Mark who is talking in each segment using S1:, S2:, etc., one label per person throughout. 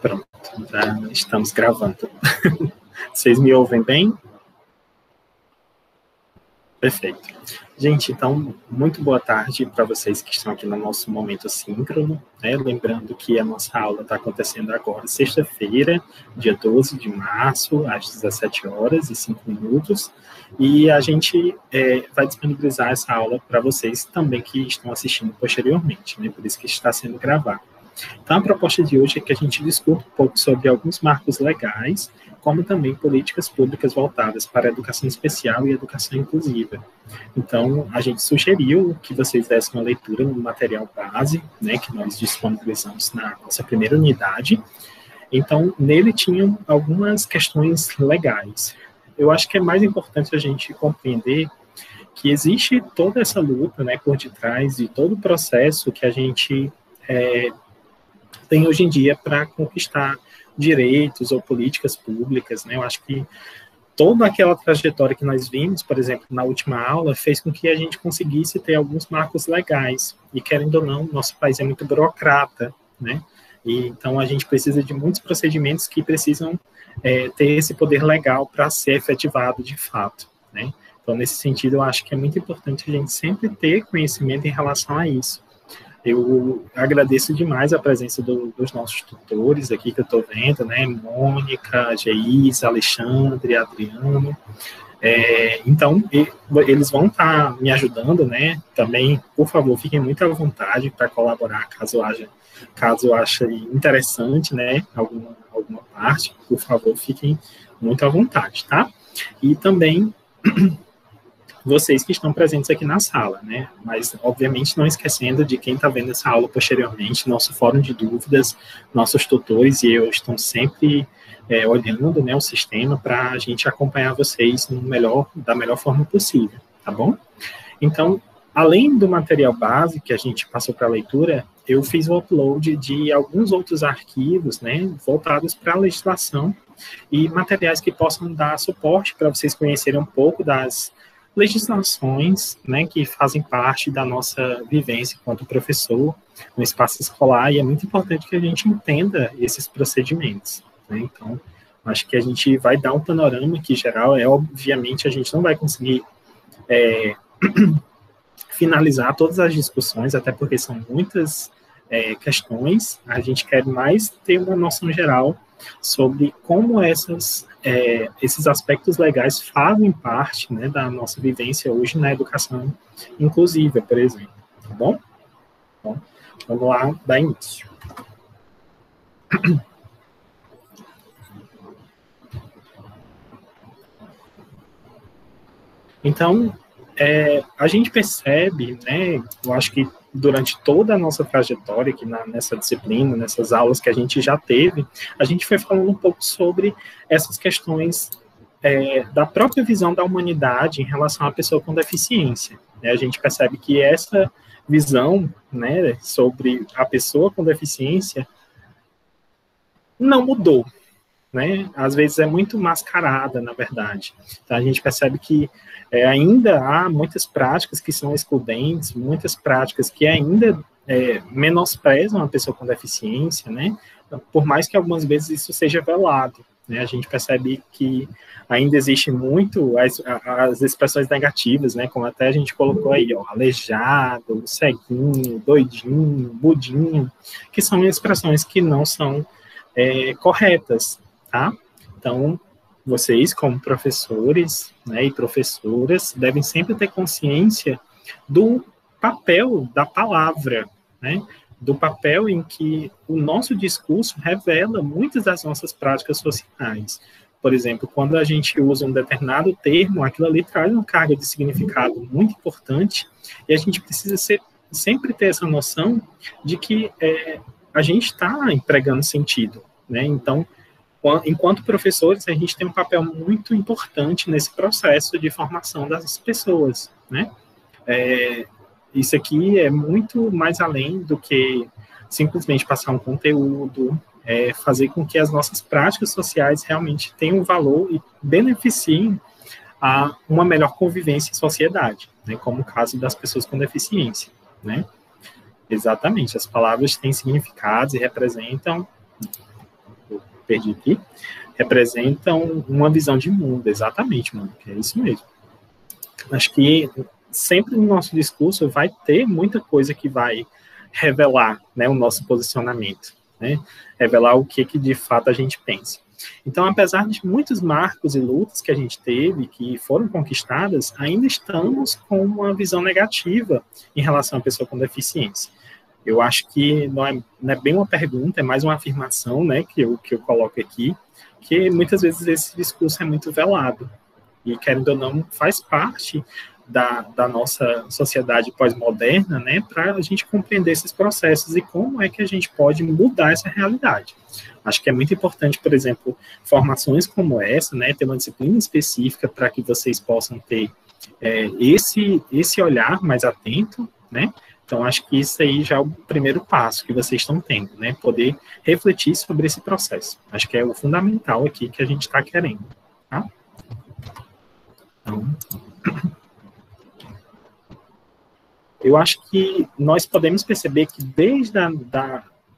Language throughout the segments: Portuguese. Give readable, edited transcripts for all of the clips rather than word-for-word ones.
S1: Pronto, já estamos gravando. Vocês me ouvem bem? Perfeito. Gente, então, muito boa tarde para vocês que estão aqui no nosso momento síncrono, né? Lembrando que a nossa aula está acontecendo agora, sexta-feira, dia 12 de março, às 17h05, e a gente vai disponibilizar essa aula para vocês também que estão assistindo posteriormente, né? Por isso que está sendo gravado. Então, a proposta de hoje é que a gente discuta um pouco sobre alguns marcos legais, como também políticas públicas voltadas para a educação especial e educação inclusiva. Então, a gente sugeriu que vocês dessem uma leitura no material base, né, que nós disponibilizamos na nossa primeira unidade. Então, nele tinham algumas questões legais. Eu acho que é mais importante a gente compreender que existe toda essa luta, né, por detrás de todo o processo que a gente tem hoje em dia para conquistar direitos ou políticas públicas, né? Eu acho que toda aquela trajetória que nós vimos, por exemplo, na última aula, fez com que a gente conseguisse ter alguns marcos legais. E, querendo ou não, nosso país é muito burocrata, né? E, então, a gente precisa de muitos procedimentos que precisam ter esse poder legal para ser efetivado de fato, né? Então, nesse sentido, eu acho que é muito importante a gente sempre ter conhecimento em relação a isso. Eu agradeço demais a presença dos nossos tutores aqui que eu estou vendo, né? Mônica, Geisa, Alexandre, Adriano. Então, eles vão estar me ajudando, né? Também, por favor, fiquem muito à vontade para colaborar, caso achem interessante, né? Alguma parte, por favor, fiquem muito à vontade, tá? E também vocês que estão presentes aqui na sala, né? Mas, obviamente, não esquecendo de quem está vendo essa aula posteriormente, nosso fórum de dúvidas, nossos tutores e eu estão sempre olhando, né, o sistema para a gente acompanhar vocês da melhor forma possível, tá bom? Então, além do material base que a gente passou para a leitura, eu fiz o upload de alguns outros arquivos, né, voltados para a legislação e materiais que possam dar suporte para vocês conhecerem um pouco das legislações, né, que fazem parte da nossa vivência enquanto professor no espaço escolar, e é muito importante que a gente entenda esses procedimentos, né? Então, acho que a gente vai dar um panorama aqui geral, obviamente a gente não vai conseguir finalizar todas as discussões, até porque são muitas questões, a gente quer mais ter uma noção geral sobre como esses aspectos legais fazem parte, né, da nossa vivência hoje na educação inclusiva, por exemplo, tá bom? Então, vamos lá dar início. Então, a gente percebe, né, eu acho que durante toda a nossa trajetória aqui nessa disciplina, nessas aulas que a gente já teve, a gente foi falando um pouco sobre essas questões da própria visão da humanidade em relação à pessoa com deficiência, né? A gente percebe que essa visão, né, sobre a pessoa com deficiência não mudou, né? Às vezes é muito mascarada, na verdade. Então, a gente percebe que ainda há muitas práticas que são excludentes, muitas práticas que ainda menosprezam a pessoa com deficiência, né? Por mais que algumas vezes isso seja velado, né? A gente percebe que ainda existe muito as expressões negativas, né? Como até a gente colocou aí, ó, aleijado, ceguinho, doidinho, budinho, que são expressões que não são corretas, tá? Então, vocês, como professores, né, e professoras, devem sempre ter consciência do papel da palavra, né, do papel em que o nosso discurso revela muitas das nossas práticas sociais. Por exemplo, quando a gente usa um determinado termo, aquilo ali traz uma carga de significado muito importante, e a gente precisa sempre ter essa noção de que a gente está empregando sentido, né? Então, enquanto professores, a gente tem um papel muito importante nesse processo de formação das pessoas, né? Isso aqui é muito mais além do que simplesmente passar um conteúdo, fazer com que as nossas práticas sociais realmente tenham valor e beneficiem a uma melhor convivência em sociedade, né? Como o caso das pessoas com deficiência, né? Exatamente, as palavras têm significados e representam, perdi aqui, representam uma visão de mundo, exatamente, mano, é isso mesmo. Acho que sempre no nosso discurso vai ter muita coisa que vai revelar, né, o nosso posicionamento, né, revelar o que de fato a gente pensa. Então, apesar de muitos marcos e lutas que a gente teve, que foram conquistadas, ainda estamos com uma visão negativa em relação à pessoa com deficiência. Eu acho que não é bem uma pergunta, é mais uma afirmação, né, que eu coloco aqui, que muitas vezes esse discurso é muito velado, e querendo ou não, faz parte da nossa sociedade pós-moderna, né, para a gente compreender esses processos e como é que a gente pode mudar essa realidade. Acho que é muito importante, por exemplo, formações como essa, né, ter uma disciplina específica para que vocês possam ter esse olhar mais atento, né. Então, acho que isso aí já é o primeiro passo que vocês estão tendo, né, poder refletir sobre esse processo. Acho que é o fundamental aqui que a gente está querendo, tá? Então, eu acho que nós podemos perceber que desde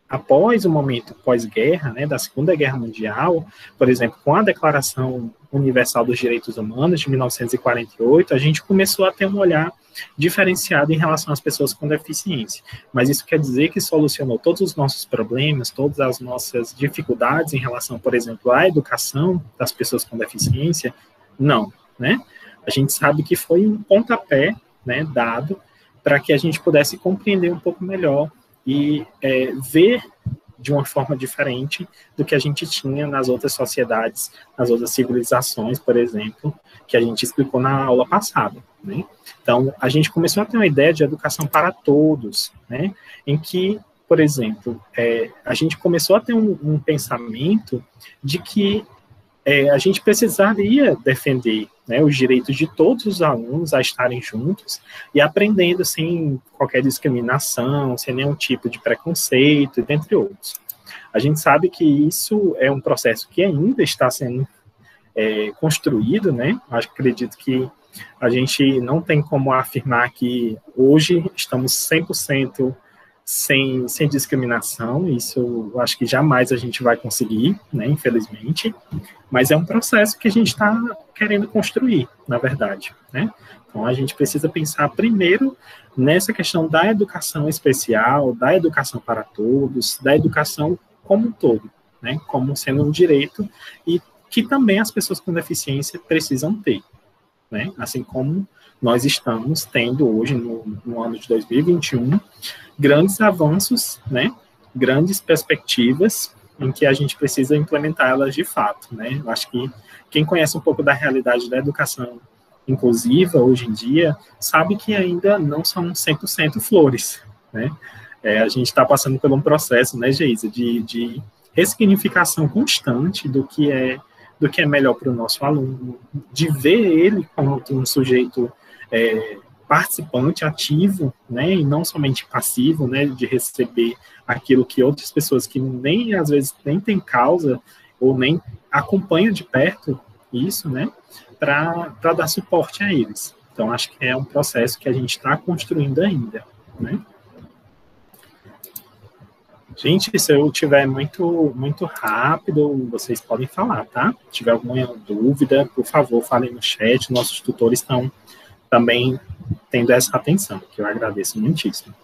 S1: após o momento pós-guerra, né, da Segunda Guerra Mundial, por exemplo, com a Declaração Universal dos Direitos Humanos de 1948, a gente começou a ter um olhar diferenciado em relação às pessoas com deficiência. Mas isso quer dizer que solucionou todos os nossos problemas, todas as nossas dificuldades em relação, por exemplo, à educação das pessoas com deficiência? Não, né? A gente sabe que foi um pontapé, né, dado para que a gente pudesse compreender um pouco melhor e ver de uma forma diferente do que a gente tinha nas outras sociedades, nas outras civilizações, por exemplo, que a gente explicou na aula passada, né? Então, a gente começou a ter uma ideia de educação para todos, né? Em que, por exemplo, a gente começou a ter um pensamento de que a gente precisaria defender, né, os direitos de todos os alunos a estarem juntos e aprendendo sem qualquer discriminação, sem nenhum tipo de preconceito, dentre outros. A gente sabe que isso é um processo que ainda está sendo construído, né? Acredito que a gente não tem como afirmar que hoje estamos 100% sem discriminação, isso eu acho que jamais a gente vai conseguir, né, infelizmente, mas é um processo que a gente está querendo construir, na verdade, né? Então, a gente precisa pensar primeiro nessa questão da educação especial, da educação para todos, da educação como um todo, né, como sendo um direito e que também as pessoas com deficiência precisam ter, né, assim como nós estamos tendo hoje, no ano de 2021, grandes avanços, né, grandes perspectivas em que a gente precisa implementá-las de fato, né. Eu acho que quem conhece um pouco da realidade da educação inclusiva hoje em dia sabe que ainda não são 100% flores, né. A gente está passando por um processo, né, Geisa, de ressignificação constante do que é melhor para o nosso aluno, de ver ele como um sujeito participante, ativo, né, e não somente passivo, né, de receber aquilo que outras pessoas que nem, às vezes, nem têm causa ou nem acompanham de perto isso, né, para dar suporte a eles. Então, acho que é um processo que a gente está construindo ainda, né. Gente, se eu tiver muito rápido, vocês podem falar, tá? Se tiver alguma dúvida, por favor, falem no chat. Nossos tutores estão também tendo essa atenção, que eu agradeço muitíssimo.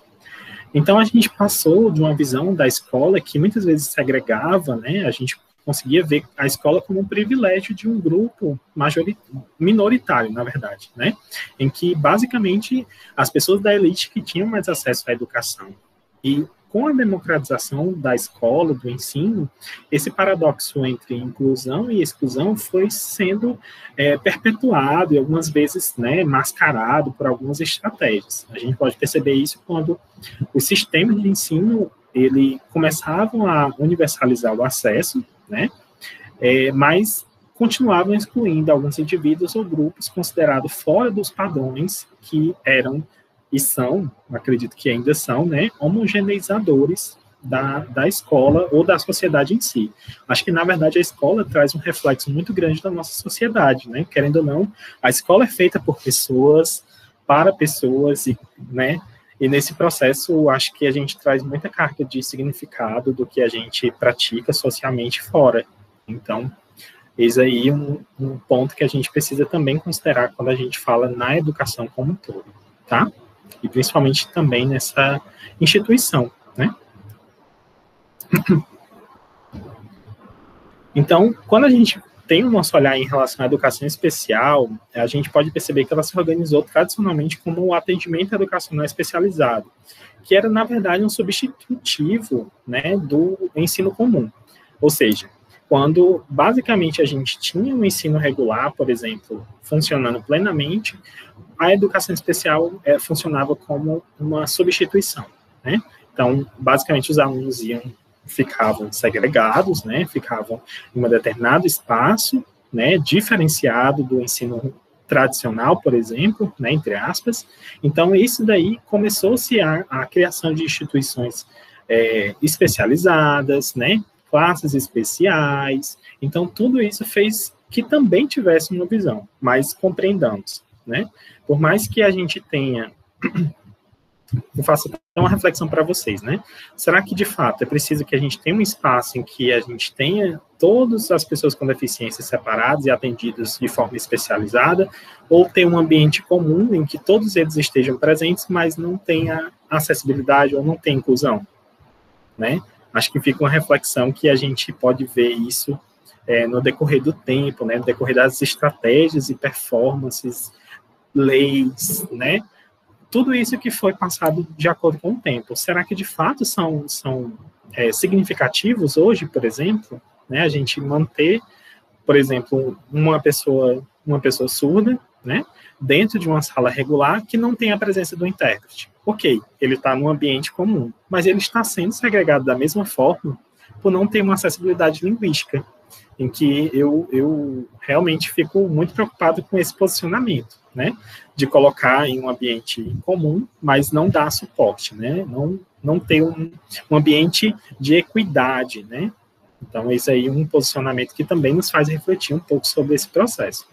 S1: Então, a gente passou de uma visão da escola que muitas vezes segregava, né? A gente conseguia ver a escola como um privilégio de um grupo minoritário, na verdade, né? Em que, basicamente, as pessoas da elite que tinham mais acesso à educação. E com a democratização da escola, do ensino, esse paradoxo entre inclusão e exclusão foi sendo perpetuado e algumas vezes, né, mascarado por algumas estratégias. A gente pode perceber isso quando os sistemas de ensino ele começavam a universalizar o acesso, né, mas continuavam excluindo alguns indivíduos ou grupos considerados fora dos padrões que eram e são, acredito que ainda são, né, homogeneizadores da escola ou da sociedade em si. Acho que, na verdade, a escola traz um reflexo muito grande da nossa sociedade, né, querendo ou não, a escola é feita por pessoas, para pessoas, e, né, E nesse processo, acho que a gente traz muita carga de significado do que a gente pratica socialmente fora. Então, eis aí um ponto que a gente precisa também considerar quando a gente fala na educação como um todo, tá? E principalmente também nessa instituição, né? Então, quando a gente tem o nosso olhar em relação à educação especial, a gente pode perceber que ela se organizou tradicionalmente como o atendimento educacional especializado, que era, na verdade, um substitutivo, né, do ensino comum. Ou seja, quando basicamente a gente tinha um ensino regular, por exemplo, funcionando plenamente, a educação especial funcionava como uma substituição, né? Então, basicamente, os alunos ficavam segregados, né, ficavam em um determinado espaço, né, diferenciado do ensino tradicional, por exemplo, né, entre aspas. Então, isso daí começou-se a criação de instituições especializadas, né, classes especiais. Então, tudo isso fez que também tivesse uma visão, mas compreendamos, né, por mais que a gente tenha... Eu faço uma reflexão para vocês, né? Será que, de fato, é preciso que a gente tenha um espaço em que a gente tenha todas as pessoas com deficiência separadas e atendidas de forma especializada, ou ter um ambiente comum em que todos eles estejam presentes, mas não tenha acessibilidade ou não tenha inclusão, né? Acho que fica uma reflexão que a gente pode ver isso no decorrer do tempo, né? No decorrer das estratégias e performances, leis, né? Tudo isso que foi passado de acordo com o tempo. Será que, de fato, são significativos hoje, por exemplo, né, a gente manter, por exemplo, uma pessoa surda, né, dentro de uma sala regular que não tem a presença do intérprete? Ok, ele está num ambiente comum, mas ele está sendo segregado da mesma forma por não ter uma acessibilidade linguística, em que eu realmente fico muito preocupado com esse posicionamento, né, de colocar em um ambiente comum, mas não dar suporte, né, não ter um ambiente de equidade, né. Então, esse aí é um posicionamento que também nos faz refletir um pouco sobre esse processo.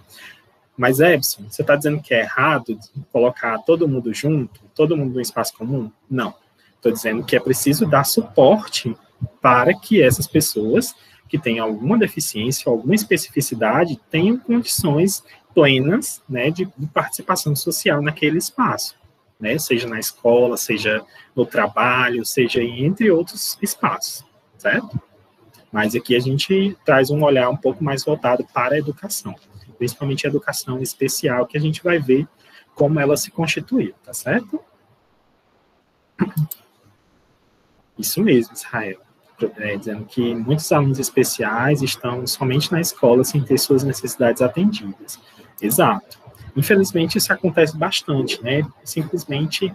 S1: Mas, Ebson, você está dizendo que é errado colocar todo mundo junto, todo mundo no espaço comum? Não. Estou dizendo que é preciso dar suporte para que essas pessoas que têm alguma deficiência, alguma especificidade, tenham condições plenas, né, de participação social naquele espaço, né, seja na escola, seja no trabalho, seja entre outros espaços, certo? Mas aqui a gente traz um olhar um pouco mais voltado para a educação, principalmente a educação especial, que a gente vai ver como ela se constituiu, tá certo? Isso mesmo, Israel. Dizendo que muitos alunos especiais estão somente na escola sem ter suas necessidades atendidas. Exato. Infelizmente, isso acontece bastante, né? Simplesmente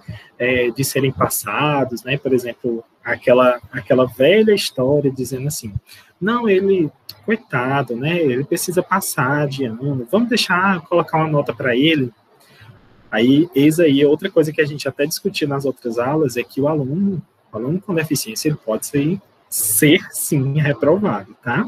S1: de serem passados, né? Por exemplo, aquela velha história dizendo assim, não, ele, coitado, né? Ele precisa passar de ano, vamos deixar, colocar uma nota para ele. Aí, eis aí, outra coisa que a gente até discutiu nas outras aulas é que o aluno com deficiência, ele pode ser sim, reprovado, tá?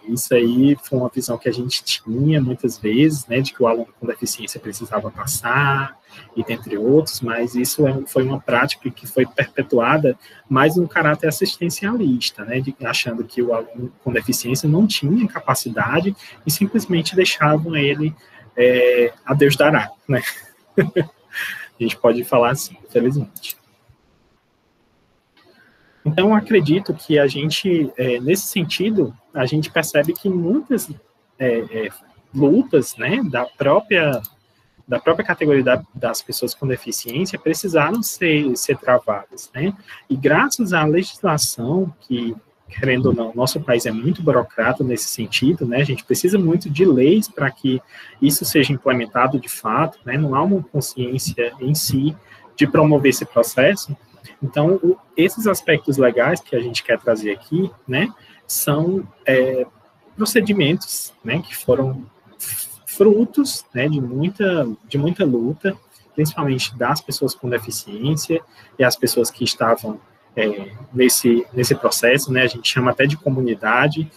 S1: Isso aí foi uma visão que a gente tinha muitas vezes, né, de que o aluno com deficiência precisava passar, e dentre outros, mas isso foi uma prática que foi perpetuada mais no caráter assistencialista, né, achando que o aluno com deficiência não tinha capacidade e simplesmente deixavam ele a Deus dará, né? A gente pode falar assim, infelizmente. Então, acredito que a gente, nesse sentido, a gente percebe que muitas lutas, né, da própria categoria das pessoas com deficiência precisaram ser travadas, né? E graças à legislação que, querendo ou não, nosso país é muito burocrata nesse sentido, né? A gente precisa muito de leis para que isso seja implementado de fato, né? Não há uma consciência em si de promover esse processo. Então, esses aspectos legais que a gente quer trazer aqui, né, são procedimentos, né, que foram frutos, né, de muita luta, principalmente das pessoas com deficiência e as pessoas que estavam nesse processo, né, a gente chama até de comunidade.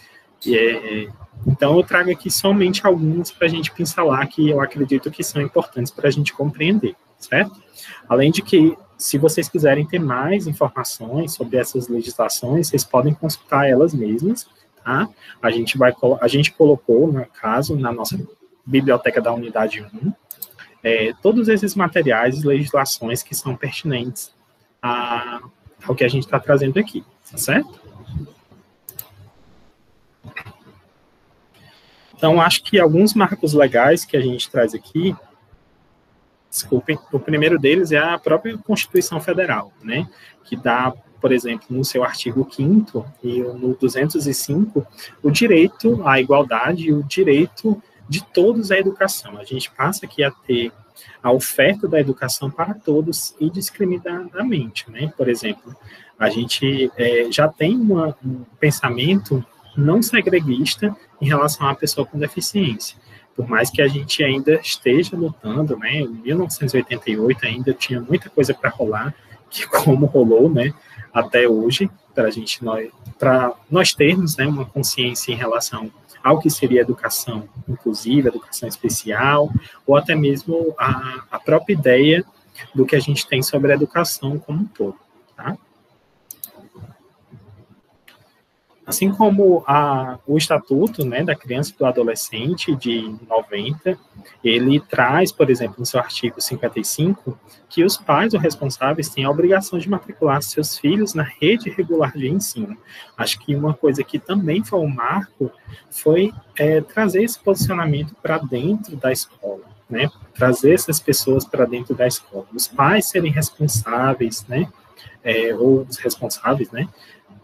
S1: Então, eu trago aqui somente alguns para a gente pincelar que eu acredito que são importantes para a gente compreender, certo? Além de que, se vocês quiserem ter mais informações sobre essas legislações, vocês podem consultar elas mesmas, tá? A gente colocou, no caso, na nossa biblioteca da unidade 1, todos esses materiais e legislações que são pertinentes ao que a gente está trazendo aqui, tá certo? Então, acho que alguns marcos legais que a gente traz aqui, desculpem, o primeiro deles é a própria Constituição Federal, né, que dá, por exemplo, no seu artigo 5º e no 205, o direito à igualdade e o direito de todos à educação. A gente passa aqui a ter a oferta da educação para todos indiscriminadamente, né? Por exemplo, a gente já tem um pensamento não segreguista em relação à pessoa com deficiência. Por mais que a gente ainda esteja lutando, né? Em 1988 ainda tinha muita coisa para rolar, que como rolou, né? Até hoje, para nós termos, né, uma consciência em relação ao que seria educação inclusiva, educação especial, ou até mesmo a própria ideia do que a gente tem sobre a educação como um todo, tá? Assim como o Estatuto, né, da Criança e do Adolescente, de 90, ele traz, por exemplo, no seu artigo 55, que os pais ou responsáveis têm a obrigação de matricular seus filhos na rede regular de ensino. Acho que uma coisa que também foi um marco foi trazer esse posicionamento para dentro da escola, né, trazer essas pessoas para dentro da escola. Os pais serem responsáveis, né, ou os responsáveis, né,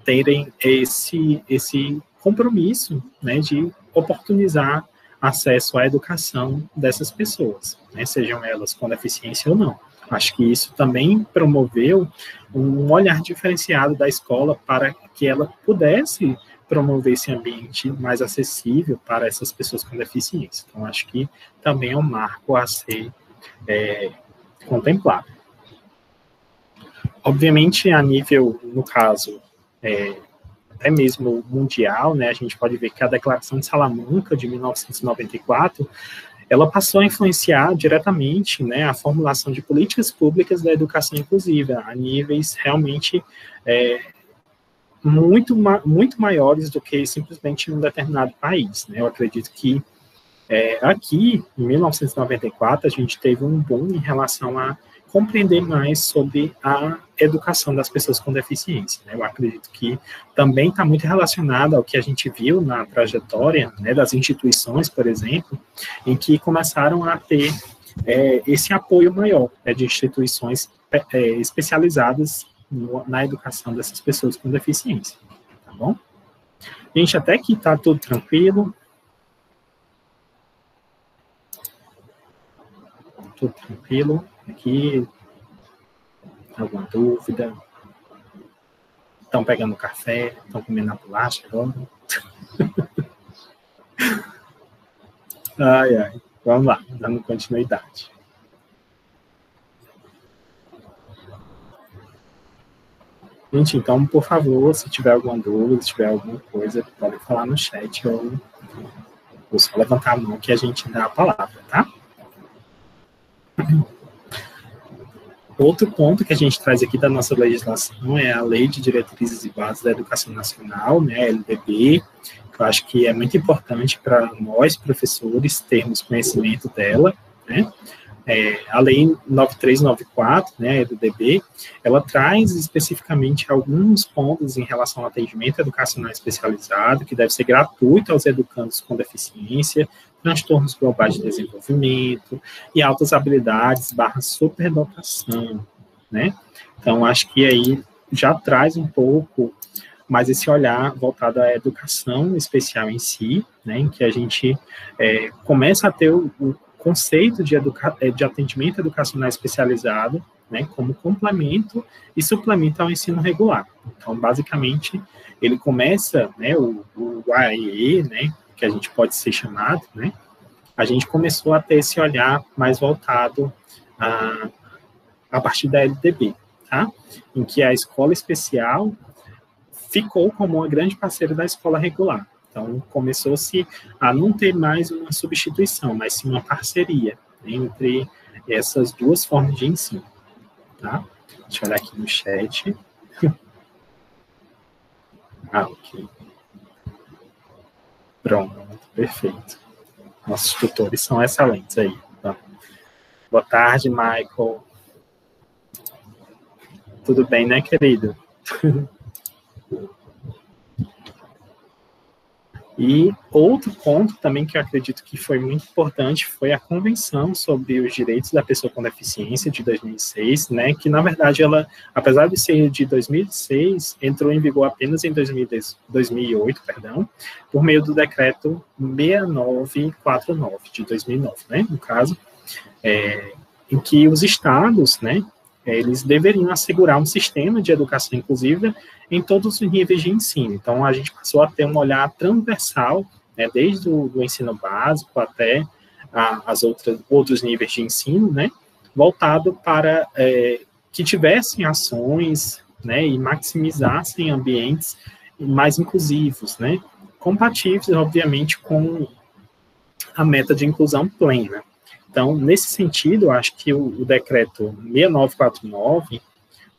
S1: terem esse compromisso, né, de oportunizar acesso à educação dessas pessoas, né, sejam elas com deficiência ou não. Acho que isso também promoveu um olhar diferenciado da escola para que ela pudesse promover esse ambiente mais acessível para essas pessoas com deficiência. Então, acho que também é um marco a ser contemplado. Obviamente, a nível, no caso, até mesmo mundial, né, a gente pode ver que a Declaração de Salamanca, de 1994, ela passou a influenciar diretamente, né, a formulação de políticas públicas da educação inclusiva, a níveis realmente muito maiores do que simplesmente em um determinado país, né. Eu acredito que aqui, em 1994, a gente teve um boom em relação a compreender mais sobre a educação das pessoas com deficiência, né? Eu acredito que também está muito relacionado ao que a gente viu na trajetória, né, das instituições, por exemplo, em que começaram a ter esse apoio maior, né, de instituições especializadas na educação dessas pessoas com deficiência, tá bom? Gente, até aqui está tudo tranquilo. Tudo tranquilo. Aqui, alguma dúvida? Estão pegando café? Estão comendo a bolacha agora? Ai. Vamos lá, dando continuidade. Gente, então, por favor, se tiver alguma dúvida, se tiver alguma coisa, pode falar no chat ou só levantar a mão que a gente dá a palavra, tá? Outro ponto que a gente traz aqui da nossa legislação é a Lei de Diretrizes e Bases da Educação Nacional, né, a LDB, que eu acho que é muito importante para nós, professores, termos conhecimento dela, né. A Lei 9394, né, a LDB, ela traz especificamente alguns pontos em relação ao atendimento educacional especializado, que deve ser gratuito aos educandos com deficiência, transtornos globais de desenvolvimento e altas habilidades / superdotação, né? Então, acho que aí já traz um pouco mais esse olhar voltado à educação especial em si, né, em que a gente começa a ter o conceito de atendimento educacional especializado, né, como complemento e suplemento ao ensino regular. Então, basicamente, ele começa, né, o AEE, né, que a gente pode ser chamado, né, a gente começou a ter esse olhar mais voltado a partir da LDB, tá? Em que a escola especial ficou como uma grande parceira da escola regular. Então, começou-se a não ter mais uma substituição, mas sim uma parceria entre essas duas formas de ensino, tá? Deixa eu olhar aqui no chat. Ok. Pronto, perfeito. Nossos tutores são excelentes aí. Tá? Boa tarde, Michael. Tudo bem, né, querido? E outro ponto também que eu acredito que foi muito importante foi a Convenção sobre os Direitos da Pessoa com Deficiência de 2006, né, que na verdade ela, apesar de ser de 2006, entrou em vigor apenas em 2008, perdão, por meio do decreto 6949 de 2009, né, no caso, em que os estados, né, eles deveriam assegurar um sistema de educação inclusiva em todos os níveis de ensino. Então, a gente passou a ter um olhar transversal, né, desde o ensino básico até outros níveis de ensino, né, voltado para que tivessem ações, né, e maximizassem ambientes mais inclusivos, né, compatíveis, obviamente, com a meta de inclusão plena. Então, nesse sentido, eu acho que o decreto 6949,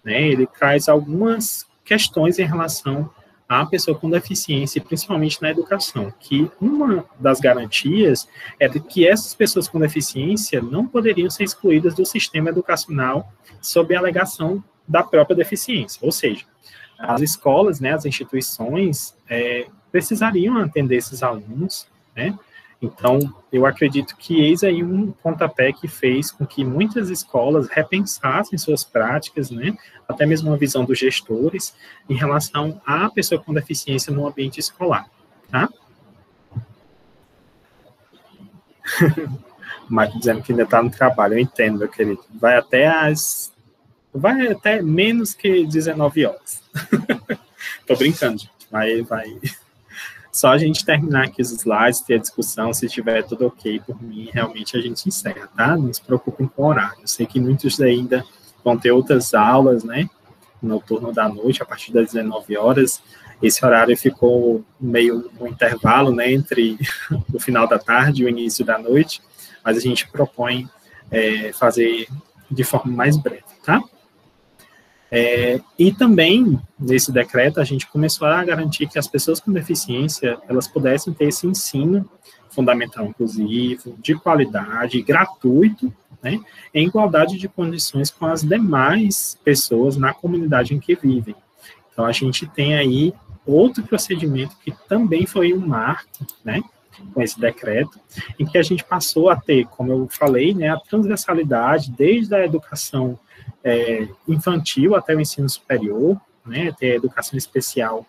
S1: né, ele traz algumas questões em relação à pessoa com deficiência, principalmente na educação, que uma das garantias é de que essas pessoas com deficiência não poderiam ser excluídas do sistema educacional sob a alegação da própria deficiência, ou seja, as escolas, né, as instituições precisariam atender esses alunos, né. Então, eu acredito que eis aí um pontapé que fez com que muitas escolas repensassem suas práticas, né, até mesmo uma visão dos gestores, em relação à pessoa com deficiência no ambiente escolar, tá? O Marco dizendo que ainda está no trabalho, eu entendo, meu querido. Vai até menos que 19 horas. Tô brincando, gente, vai... Só a gente terminar aqui os slides, ter a discussão, se estiver tudo ok por mim, realmente a gente encerra, tá? Não se preocupem com o horário. Eu sei que muitos ainda vão ter outras aulas, né? No turno da noite, a partir das 19 horas. Esse horário ficou meio um intervalo, né? Entre o final da tarde e o início da noite, mas a gente propõe fazer de forma mais breve, tá? E também, nesse decreto, a gente começou a garantir que as pessoas com deficiência, elas pudessem ter esse ensino fundamental inclusivo, de qualidade, gratuito, né, em igualdade de condições com as demais pessoas na comunidade em que vivem. Então, a gente tem aí outro procedimento que também foi um marco, né, com esse decreto, em que a gente passou a ter, como eu falei, né, a transversalidade desde a educação infantil até o ensino superior, né, ter a educação especial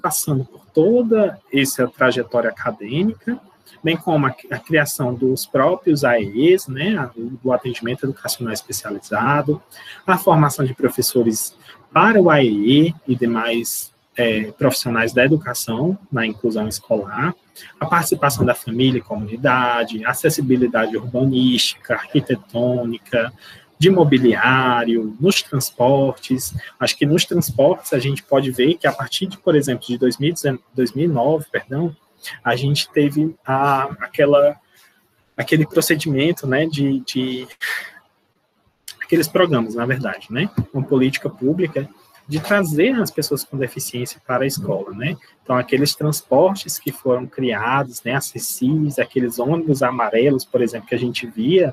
S1: passando por toda essa trajetória acadêmica, bem como a criação dos próprios AEEs, né, do atendimento educacional especializado, a formação de professores para o AEE e demais profissionais da educação na inclusão escolar, a participação da família e comunidade, acessibilidade urbanística, arquitetônica, de mobiliário, nos transportes. Acho que nos transportes a gente pode ver que a partir de, por exemplo, de 2009, a gente teve aquele procedimento, né, aqueles programas, na verdade, né, uma política pública de trazer as pessoas com deficiência para a escola, né? Então, aqueles transportes que foram criados, né, acessíveis, aqueles ônibus amarelos, por exemplo, que a gente via,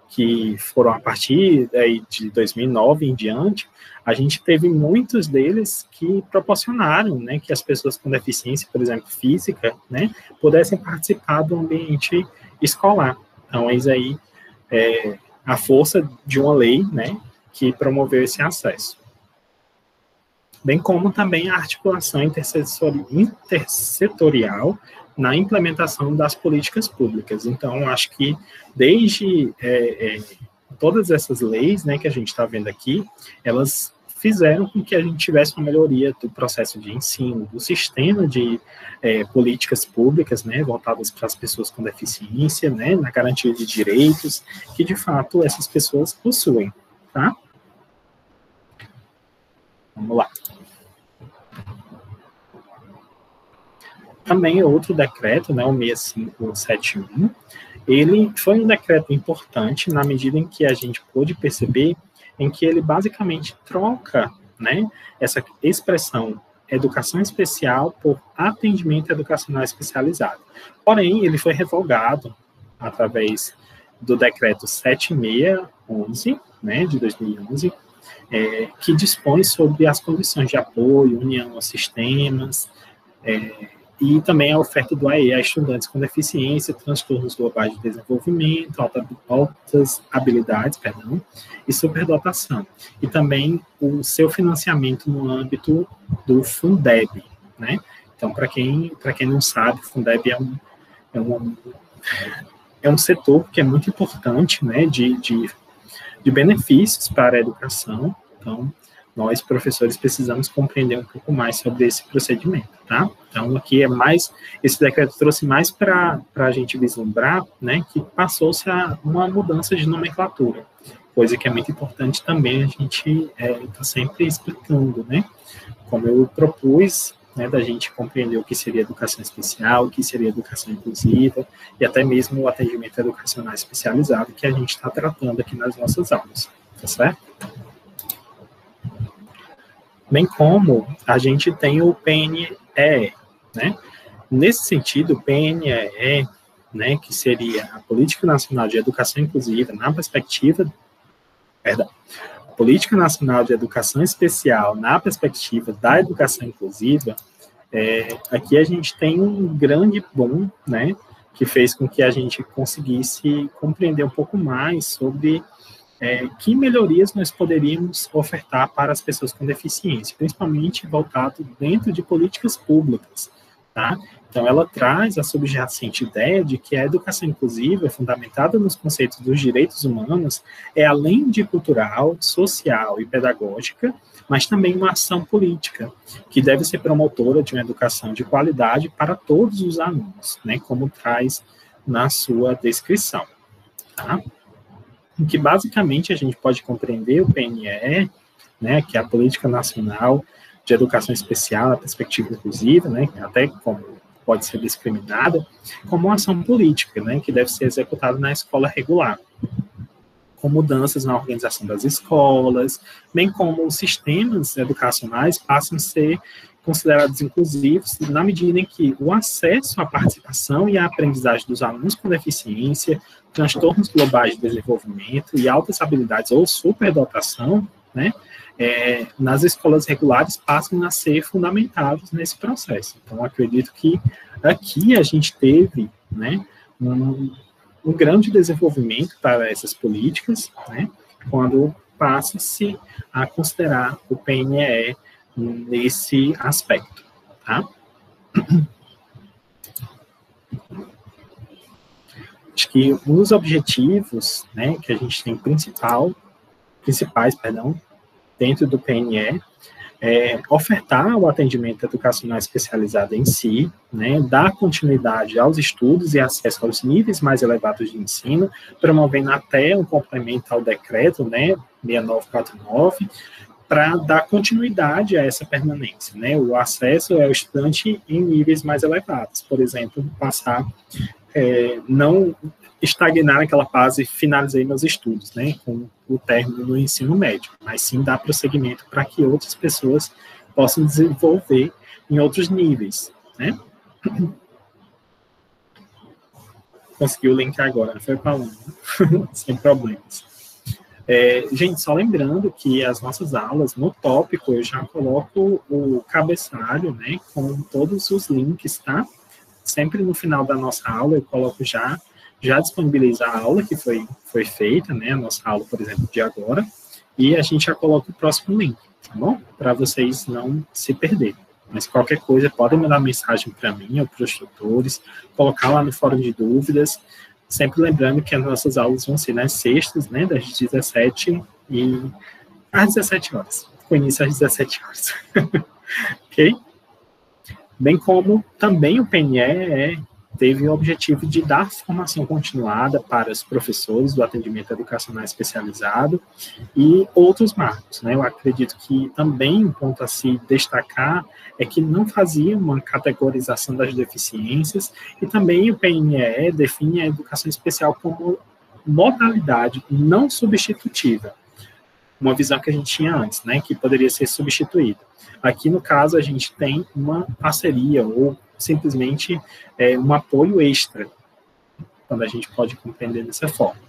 S1: que foram a partir de 2009 em diante, a gente teve muitos deles que proporcionaram, né, que as pessoas com deficiência, por exemplo, física, né, pudessem participar do ambiente escolar. Então, eis aí a força de uma lei, né, que promoveu esse acesso. Bem como também a articulação intersetorial na implementação das políticas públicas. Então, acho que desde todas essas leis, né, que a gente está vendo aqui, elas fizeram com que a gente tivesse uma melhoria do processo de ensino, do sistema de políticas públicas, né, voltadas para as pessoas com deficiência, né, na garantia de direitos, que de fato essas pessoas possuem, tá? Vamos lá. Também outro decreto, né, o 6571, Ele foi um decreto importante na medida em que a gente pôde perceber em que ele basicamente troca, né, essa expressão educação especial por atendimento educacional especializado. Porém, ele foi revogado através do decreto 7611, né, de 2011, que dispõe sobre as condições de apoio, união aos sistemas, e também a oferta do AE a estudantes com deficiência, transtornos globais de desenvolvimento, altas habilidades, e superdotação. E também o seu financiamento no âmbito do Fundeb, né? Então, para quem não sabe, o Fundeb é um setor que é muito importante, né, de benefícios para a educação. Então, nós, professores, precisamos compreender um pouco mais sobre esse procedimento, tá? Então, aqui esse decreto trouxe mais para a gente vislumbrar, né, que passou-se a uma mudança de nomenclatura, coisa que é muito importante também a gente está sempre explicando, né? Como eu propus, né, da gente compreender o que seria educação especial, o que seria educação inclusiva, e até mesmo o atendimento educacional especializado que a gente está tratando aqui nas nossas aulas, tá certo? Bem como a gente tem o PNEE, né? Nesse sentido, o PNEE, né, que seria a Política Nacional de Educação Inclusiva na perspectiva, Política Nacional de Educação Especial na perspectiva da educação inclusiva, aqui a gente tem um grande boom, né, que fez com que a gente conseguisse compreender um pouco mais sobre que melhorias nós poderíamos ofertar para as pessoas com deficiência, principalmente voltado dentro de políticas públicas, tá? Então, ela traz a subjacente ideia de que a educação inclusiva, fundamentada nos conceitos dos direitos humanos, além de cultural, social e pedagógica, mas também uma ação política, que deve ser promotora de uma educação de qualidade para todos os alunos, né, como traz na sua descrição, tá? Em que basicamente a gente pode compreender o PNEE, né, que é a Política Nacional de Educação Especial na perspectiva inclusiva, né, até como pode ser discriminada, como uma ação política, né, que deve ser executada na escola regular, com mudanças na organização das escolas, bem como os sistemas educacionais passam a ser considerados inclusivos na medida em que o acesso à participação e à aprendizagem dos alunos com deficiência, transtornos globais de desenvolvimento e altas habilidades ou superdotação, né, nas escolas regulares passam a ser fundamentados nesse processo. Então, acredito que aqui a gente teve, né, um grande desenvolvimento para essas políticas, né, quando passa-se a considerar o PNEE nesse aspecto, tá? Acho que um dos objetivos, né, que a gente tem principais, dentro do PNE, ofertar o atendimento educacional especializado em si, né, dar continuidade aos estudos e acesso aos níveis mais elevados de ensino, promovendo até um complemento ao decreto, né, 6949, para dar continuidade a essa permanência, né, o acesso ao estudante em níveis mais elevados, por exemplo, não estagnar naquela fase, finalizei meus estudos, né, com o término do ensino médio, mas sim dar prosseguimento para que outras pessoas possam desenvolver em outros níveis, né. Conseguiu linkar agora, não foi, Paulo? Sem problemas. Gente, só lembrando que as nossas aulas, no tópico, eu já coloco o cabeçalho, né, com todos os links, tá? Sempre no final da nossa aula, eu coloco já disponibiliza a aula que foi feita, né, a nossa aula, por exemplo, de agora, e a gente já coloca o próximo link, tá bom? Para vocês não se perderem. Mas qualquer coisa, podem mandar mensagem para mim ou para os tutores, colocar lá no fórum de dúvidas, sempre lembrando que as nossas aulas vão ser nas sextas, né, das 17 e às 17 horas, com início às 17 horas, ok? Bem como também o PNE teve o objetivo de dar formação continuada para os professores do atendimento educacional especializado e outros marcos, né? Eu acredito que também um ponto a se destacar é que não fazia uma categorização das deficiências e também o PNE define a educação especial como modalidade não substitutiva, uma visão que a gente tinha antes, né, que poderia ser substituída. Aqui, no caso, a gente tem uma parceria ou simplesmente um apoio extra, quando a gente pode compreender dessa forma.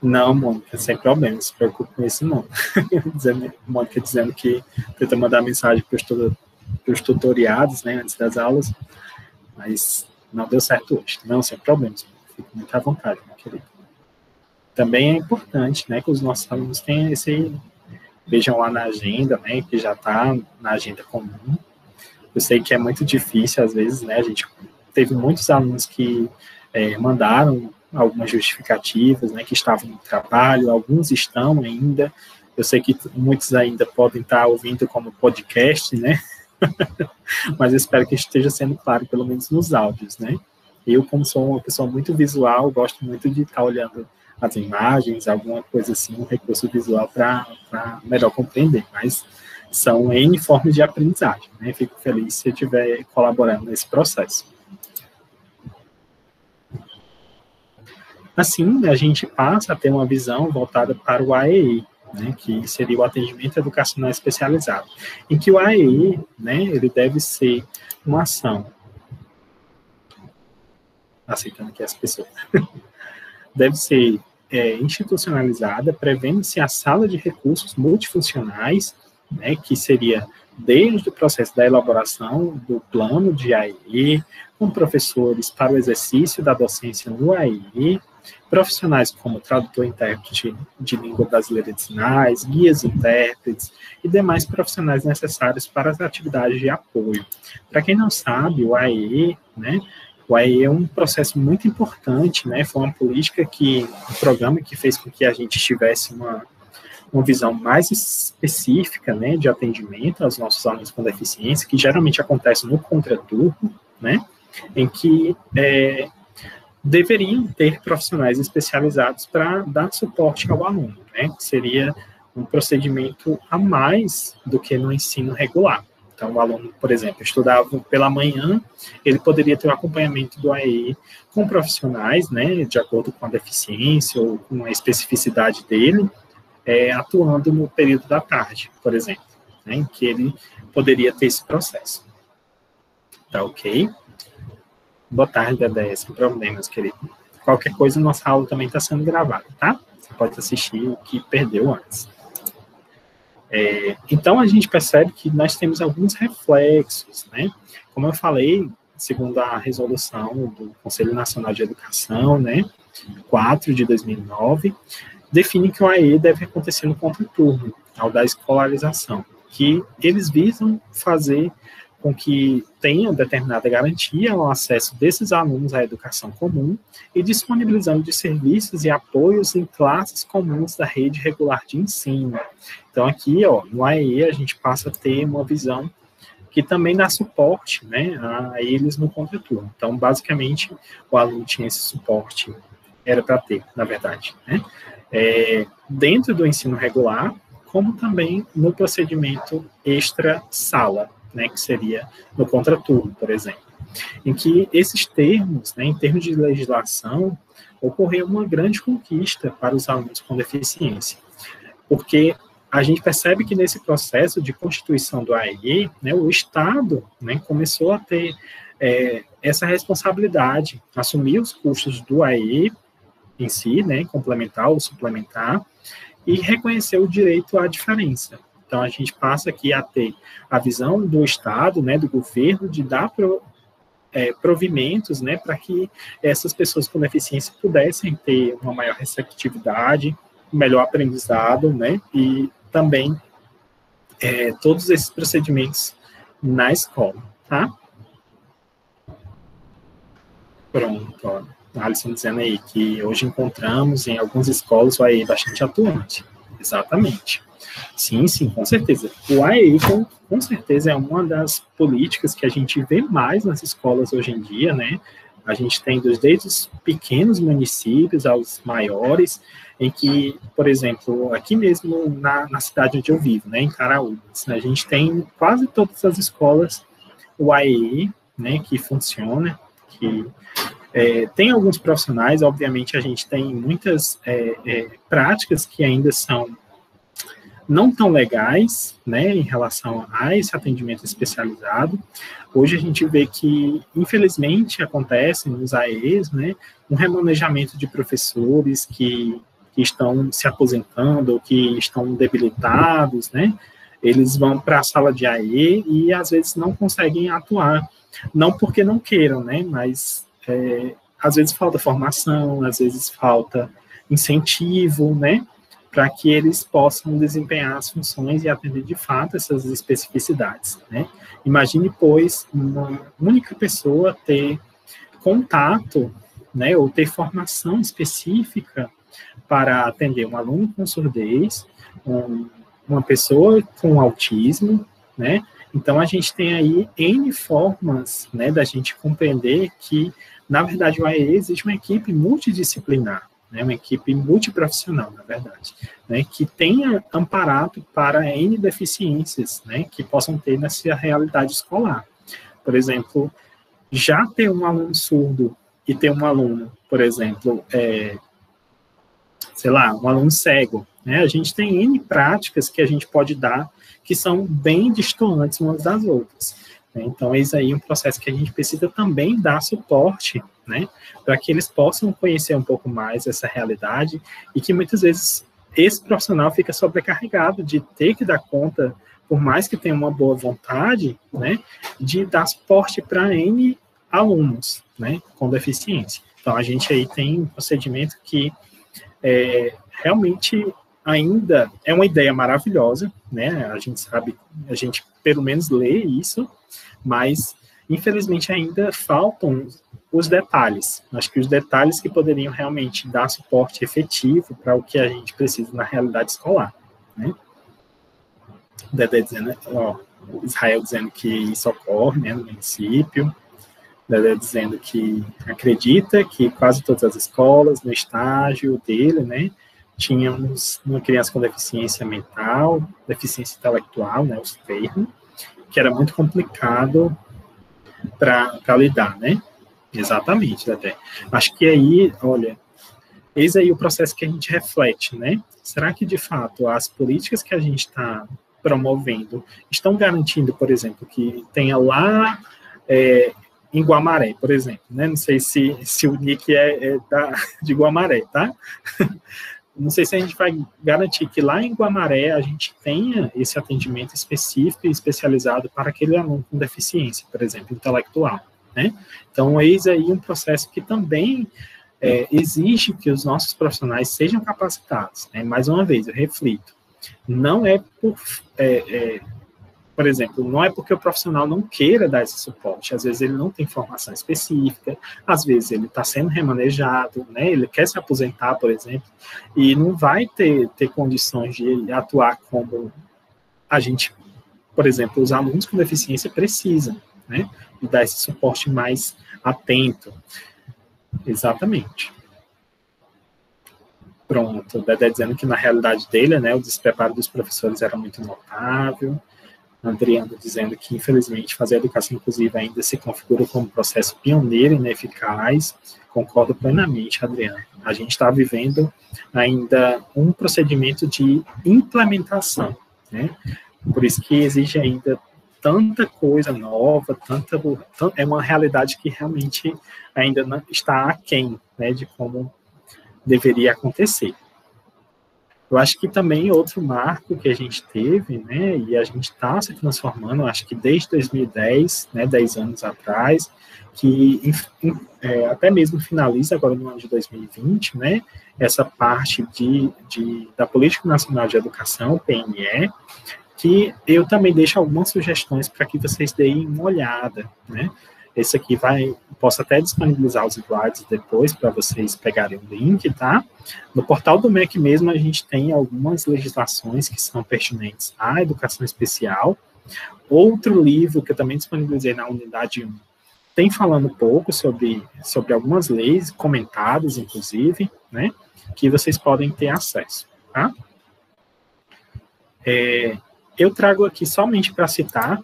S1: Não, Mônica, sem problema, não se preocupe com isso, não. Mônica dizendo que tenta mandar mensagem para os tutoriados, né, antes das aulas, mas não deu certo hoje. Não, sem problemas, fique muito à vontade, meu querido. Também é importante, né, que os nossos alunos tenham vejam lá na agenda, né, que já está na agenda comum. Eu sei que é muito difícil, às vezes, né, a gente teve muitos alunos que mandaram algumas justificativas, né, que estavam no trabalho, alguns estão ainda, eu sei que muitos ainda podem estar ouvindo como podcast, né, mas eu espero que esteja sendo claro, pelo menos nos áudios, né. Eu, como sou uma pessoa muito visual, gosto muito de estar olhando as imagens, alguma coisa assim, um recurso visual para melhor compreender, mas são N formas de aprendizagem, né? Fico feliz se eu estiver colaborando nesse processo. Assim, a gente passa a ter uma visão voltada para o AEE, né, que seria o atendimento educacional especializado, em que o AEE, né, ele deve ser uma ação, aceitando aqui as pessoas, deve ser institucionalizada, prevendo-se a sala de recursos multifuncionais, né, que seria desde o processo da elaboração do plano de AEE, com professores para o exercício da docência no AEE, profissionais como tradutor e intérprete de língua brasileira de sinais, guias e intérpretes e demais profissionais necessários para as atividades de apoio. Para quem não sabe, o AEE, né, o AEE é um processo muito importante, né? Foi uma política um programa que fez com que a gente tivesse uma visão mais específica, né, de atendimento aos nossos alunos com deficiência, que geralmente acontece no contraturno, né, em que deveriam ter profissionais especializados para dar suporte ao aluno, né, que seria um procedimento a mais do que no ensino regular. Então, o aluno, por exemplo, estudava pela manhã, ele poderia ter o acompanhamento do AEE com profissionais, né, de acordo com a deficiência ou com a especificidade dele, atuando no período da tarde, por exemplo, né, em que ele poderia ter esse processo. Tá ok? Boa tarde, Dedé, sem problemas, querido. Qualquer coisa, nossa aula também está sendo gravada, tá? Você pode assistir o que perdeu antes. Então, a gente percebe que nós temos alguns reflexos, né? Como eu falei, segundo a resolução do Conselho Nacional de Educação, né, 4 de 2009, define que o AEE deve acontecer no contraturno, ao da escolarização, que eles visam fazer com que tenha determinada garantia ao acesso desses alunos à educação comum e disponibilizando de serviços e apoios em classes comuns da rede regular de ensino. Então, aqui, no AEE, a gente passa a ter uma visão que também dá suporte, né, a eles no contraturno. Então, basicamente, o aluno tinha esse suporte, era para ter, na verdade, né, dentro do ensino regular, como também no procedimento extra-sala, né, que seria no contraturno, por exemplo, em que esses termos, né, em termos de legislação, ocorreu uma grande conquista para os alunos com deficiência, porque a gente percebe que nesse processo de constituição do AEE, né, o Estado, né, começou a ter essa responsabilidade, assumir os custos do AEE em si, né, complementar ou suplementar, e reconhecer o direito à diferença. Então, a gente passa aqui a ter a visão do Estado, né, do governo, de dar provimentos, né, para que essas pessoas com deficiência pudessem ter uma maior receptividade, um melhor aprendizado, né, e também todos esses procedimentos na escola, tá? Pronto, ó. A Alisson dizendo aí que hoje encontramos em algumas escolas o AEE bastante atuante. Exatamente. Sim, sim, com certeza. O AEI, com certeza, é uma das políticas que a gente vê mais nas escolas hoje em dia, né? A gente tem desde os pequenos municípios aos maiores, em que, por exemplo, aqui mesmo na cidade onde eu vivo, né, em Caraúbas, a gente tem quase todas as escolas o AEI, né, que funciona, que tem alguns profissionais, obviamente a gente tem muitas práticas que ainda são não tão legais, né, em relação a esse atendimento especializado. Hoje a gente vê que, infelizmente, acontece nos AEs, né, um remanejamento de professores que estão se aposentando ou que estão debilitados, né, eles vão para a sala de AE e, às vezes, não conseguem atuar, não porque não queiram, né, mas, às vezes, falta formação, às vezes, falta incentivo, né, para que eles possam desempenhar as funções e atender de fato essas especificidades, né? Imagine, pois, uma única pessoa ter contato, né, ou ter formação específica para atender um aluno com surdez, uma pessoa com autismo, né? Então, a gente tem aí N formas, né, da gente compreender que, na verdade, o AE existe uma equipe multidisciplinar, né, uma equipe multiprofissional, na verdade, né, que tenha amparado para N deficiências, né, que possam ter nessa realidade escolar. Por exemplo, já ter um aluno surdo e ter um aluno, por exemplo, sei lá, um aluno cego, né, a gente tem N práticas que a gente pode dar que são bem distantes umas das outras. Então, eis aí um processo que a gente precisa também dar suporte, né, para que eles possam conhecer um pouco mais essa realidade e que muitas vezes esse profissional fica sobrecarregado de ter que dar conta, por mais que tenha uma boa vontade, né, de dar suporte para N alunos, né, com deficiência. Então, a gente aí tem um procedimento que realmente ainda é uma ideia maravilhosa, né, a gente sabe, a gente pelo menos lê isso, mas, infelizmente, ainda faltam os detalhes. Acho que os detalhes que poderiam realmente dar suporte efetivo para o que a gente precisa na realidade escolar, né? O Dedé dizendo, o Israel dizendo que isso ocorre, né, no município, o Dedé dizendo que acredita que quase todas as escolas, no estágio dele, né, tínhamos uma criança com deficiência mental, deficiência intelectual, né, os termos, que era muito complicado para lidar, né? Exatamente, até. Acho que aí, olha, eis aí o processo que a gente reflete, né? Será que, de fato, as políticas que a gente está promovendo estão garantindo, por exemplo, que tenha lá em Guamaré, por exemplo, né? Não sei se o nick de Guamaré, tá? Não sei se a gente vai garantir que lá em Guamaré a gente tenha esse atendimento específico e especializado para aquele aluno com deficiência, por exemplo, intelectual, né? Então, eis aí um processo que também exige que os nossos profissionais sejam capacitados, né? Mais uma vez, eu reflito, não é por exemplo, não é porque o profissional não queira dar esse suporte, às vezes ele não tem formação específica, às vezes ele está sendo remanejado, né, ele quer se aposentar, por exemplo, e não vai ter condições de atuar como a gente, por exemplo, os alunos com deficiência precisam, né, e dar esse suporte mais atento. Exatamente. Pronto, o Dedé dizendo que na realidade dele, né, o despreparo dos professores era muito notável. Adriano dizendo que, infelizmente, fazer a educação inclusiva ainda se configura como um processo pioneiro e ineficaz. Concordo plenamente, Adriano. A gente está vivendo ainda um procedimento de implementação, né? Por isso que exige ainda tanta coisa nova, é uma realidade que realmente ainda não está aquém, né, de como deveria acontecer. Eu acho que também outro marco que a gente teve, né, e a gente está se transformando, acho que desde 2010, né, 10 anos atrás, que até mesmo finaliza agora no ano de 2020, né, essa parte da Política Nacional de Educação, PNE, que eu também deixo algumas sugestões para que vocês deem uma olhada, né. Esse aqui posso até disponibilizar os slides depois para vocês pegarem o link, tá? No portal do MEC mesmo, a gente tem algumas legislações que são pertinentes à educação especial. Outro livro que eu também disponibilizei na unidade 1 tem falando um pouco sobre algumas leis, comentadas, inclusive, né? Que vocês podem ter acesso, tá? Eu trago aqui somente para citar,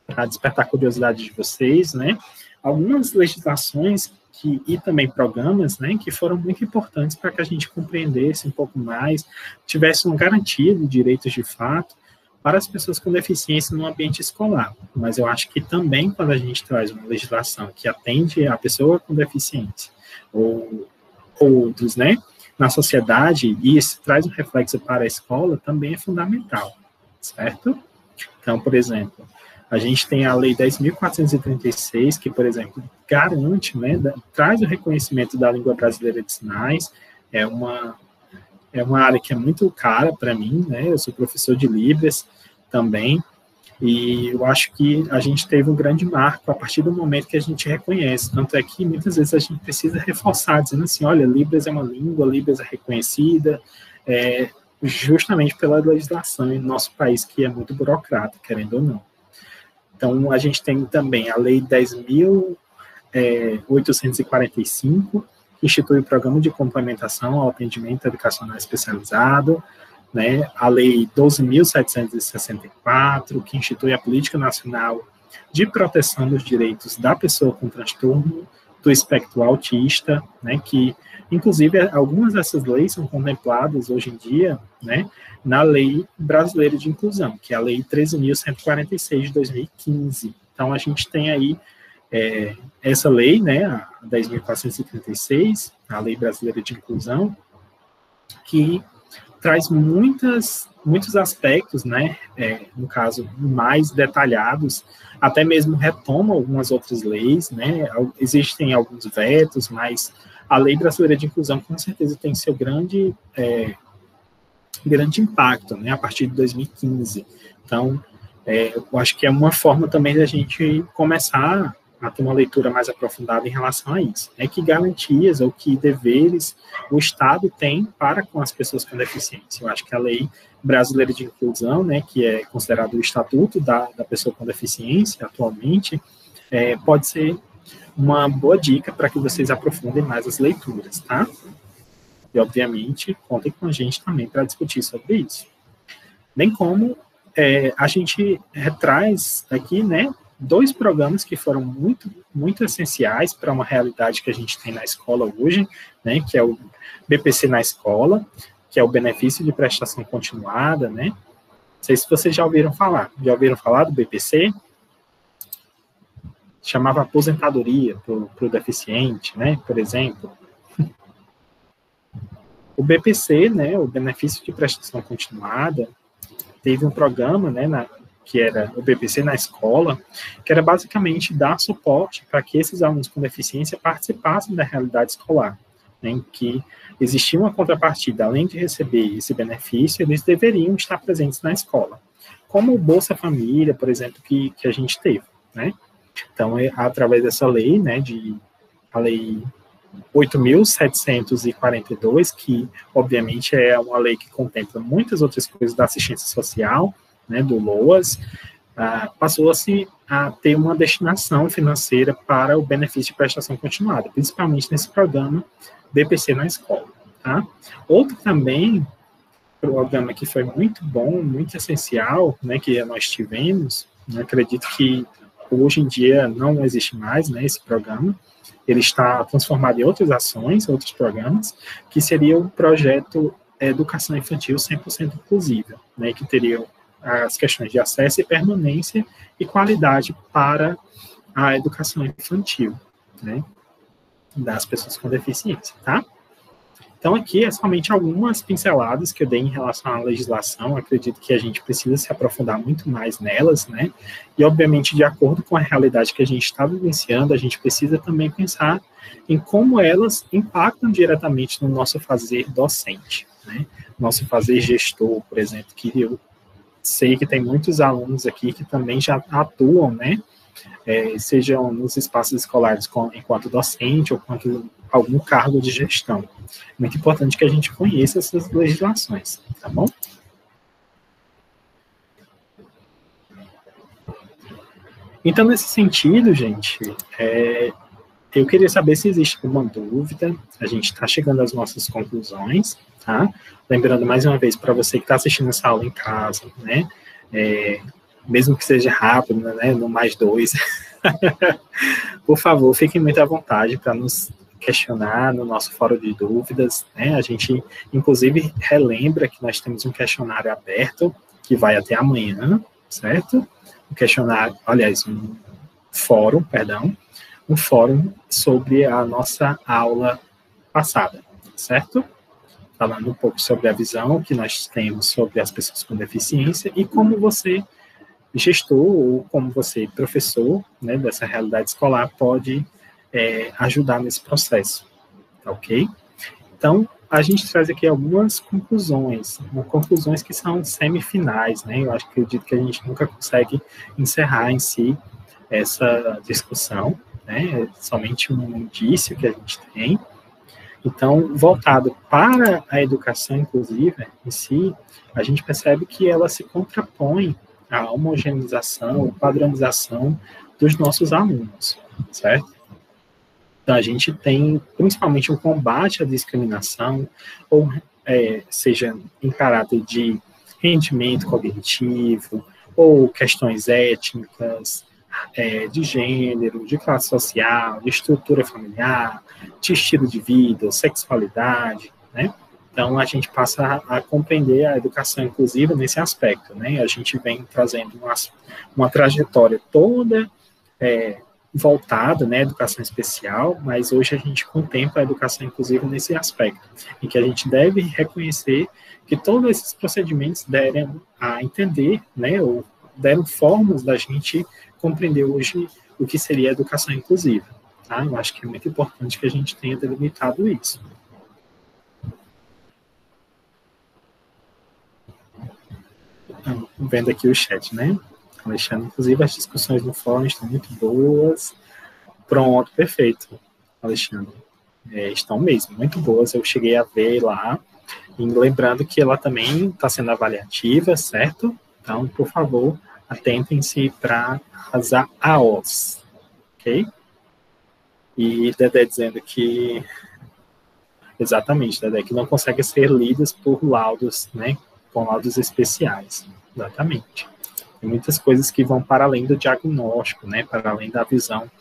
S1: para despertar a curiosidade de vocês, né, algumas legislações e também programas, né, que foram muito importantes para que a gente compreendesse um pouco mais, tivesse uma garantia de direitos de fato para as pessoas com deficiência no ambiente escolar. Mas eu acho que também quando a gente traz uma legislação que atende a pessoa com deficiência ou outros, né, na sociedade, e isso traz um reflexo para a escola, também é fundamental, certo? Então, por exemplo, a gente tem a Lei 10.436, que, por exemplo, garante, né, traz o reconhecimento da língua brasileira de sinais, é uma área que é muito cara para mim, né, eu sou professor de Libras também, e eu acho que a gente teve um grande marco a partir do momento que a gente reconhece, tanto é que muitas vezes a gente precisa reforçar, dizendo assim, olha, Libras é uma língua, Libras é reconhecida, justamente pela legislação em nosso país, que é muito burocrata, querendo ou não. Então, a gente tem também a Lei 10.845, que institui o Programa de Complementação ao Atendimento Educacional Especializado, né? A Lei 12.764, que institui a Política Nacional de Proteção dos Direitos da Pessoa com Transtorno do Espectro Autista, né? Que, inclusive, algumas dessas leis são contempladas hoje em dia, né, na Lei Brasileira de Inclusão, que é a Lei 13.146 de 2015. Então, a gente tem aí essa lei, né, a 10.436, a Lei Brasileira de Inclusão, que traz muitos aspectos, né, no caso, mais detalhados, até mesmo retoma algumas outras leis, né, existem alguns vetos, mas a Lei Brasileira de Inclusão, com certeza, tem seu grande impacto, né, a partir de 2015. Então, eu acho que é uma forma também da gente começar a ter uma leitura mais aprofundada em relação a isso. Que garantias ou que deveres o Estado tem para com as pessoas com deficiência. Eu acho que a Lei Brasileira de Inclusão, né, que é considerado o Estatuto da Pessoa com Deficiência atualmente, pode ser uma boa dica para que vocês aprofundem mais as leituras, tá? E, obviamente, contem com a gente também para discutir sobre isso. Bem como a gente traz aqui, né, 2 programas que foram muito, muito essenciais para uma realidade que a gente tem na escola hoje, né, que é o BPC na escola, que é o benefício de prestação continuada, né? Não sei se vocês já ouviram falar. Já ouviram falar do BPC? Chamava aposentadoria para o deficiente, né, por exemplo. O BPC, né, o benefício de prestação continuada, teve um programa, né, que era o BPC na escola, que era basicamente dar suporte para que esses alunos com deficiência participassem da realidade escolar, né, em que existia uma contrapartida, além de receber esse benefício, eles deveriam estar presentes na escola, como o Bolsa Família, por exemplo, que a gente teve, né. Então, através dessa lei, né, a Lei 8.742, que, obviamente, é uma lei que contempla muitas outras coisas da assistência social, né, do LOAS, passou-se a ter uma destinação financeira para o benefício de prestação continuada, principalmente nesse programa BPC na escola. Tá? Outro também, programa que foi muito bom, muito essencial, né, que nós tivemos, né, acredito que hoje em dia não existe mais, né, esse programa, ele está transformado em outras ações, outros programas, que seria o projeto Educação Infantil 100% Inclusiva, né, que teria as questões de acesso e permanência e qualidade para a educação infantil, né, das pessoas com deficiência, tá? Então, aqui é somente algumas pinceladas que eu dei em relação à legislação, acredito que a gente precisa se aprofundar muito mais nelas, né, e, obviamente, de acordo com a realidade que a gente está vivenciando, a gente precisa também pensar em como elas impactam diretamente no nosso fazer docente, né, nosso fazer gestor, por exemplo, que eu sei que tem muitos alunos aqui que também já atuam, né, sejam nos espaços escolares enquanto docente ou com algum cargo de gestão. Muito importante que a gente conheça essas legislações, tá bom? Então, nesse sentido, gente, eu queria saber se existe alguma dúvida. A gente está chegando às nossas conclusões, tá? Lembrando mais uma vez para você que está assistindo essa aula em casa, né? Mesmo que seja rápido, né? No +2, por favor, fiquem muito à vontade para nos questionar no nosso fórum de dúvidas, né? A gente, inclusive, relembra que nós temos um questionário aberto que vai até amanhã, certo? Um questionário, aliás, um fórum sobre a nossa aula passada, certo? Falando um pouco sobre a visão que nós temos sobre as pessoas com deficiência e como você, gestor, ou como você, professor, né, dessa realidade escolar, pode ajudar nesse processo, tá ok? Então, a gente traz aqui algumas conclusões que são semifinais, né? Eu acredito que a gente nunca consegue encerrar em si essa discussão, né? É somente um indício que a gente tem. Então, voltado para a educação inclusiva em si, a gente percebe que ela se contrapõe à homogeneização, padronização dos nossos alunos, certo? Então, a gente tem, principalmente, o combate à discriminação, ou seja, em caráter de rendimento cognitivo, ou questões étnicas, de gênero, de classe social, de estrutura familiar, de estilo de vida, sexualidade, né? Então, a gente passa a compreender a educação inclusiva nesse aspecto, né? A gente vem trazendo uma trajetória toda voltada, né, educação especial, mas hoje a gente contempla a educação inclusiva nesse aspecto, em que a gente deve reconhecer que todos esses procedimentos deram a entender, né, ou deram formas da gente compreender hoje o que seria a educação inclusiva, tá? Eu acho que é muito importante que a gente tenha delimitado isso. Então, vendo aqui o chat, né? Alexandre, inclusive as discussões no fórum estão muito boas. Pronto, perfeito, Alexandre. Estão mesmo, muito boas. Eu cheguei a ver lá, e lembrando que ela também está sendo avaliativa, certo? Então, por favor, atentem-se para as AOs, ok? E Dedé dizendo que, exatamente, Dedé, que não conseguem ser lidas por laudos, né? Com laudos especiais, exatamente. Tem muitas coisas que vão para além do diagnóstico, né, para além da visão,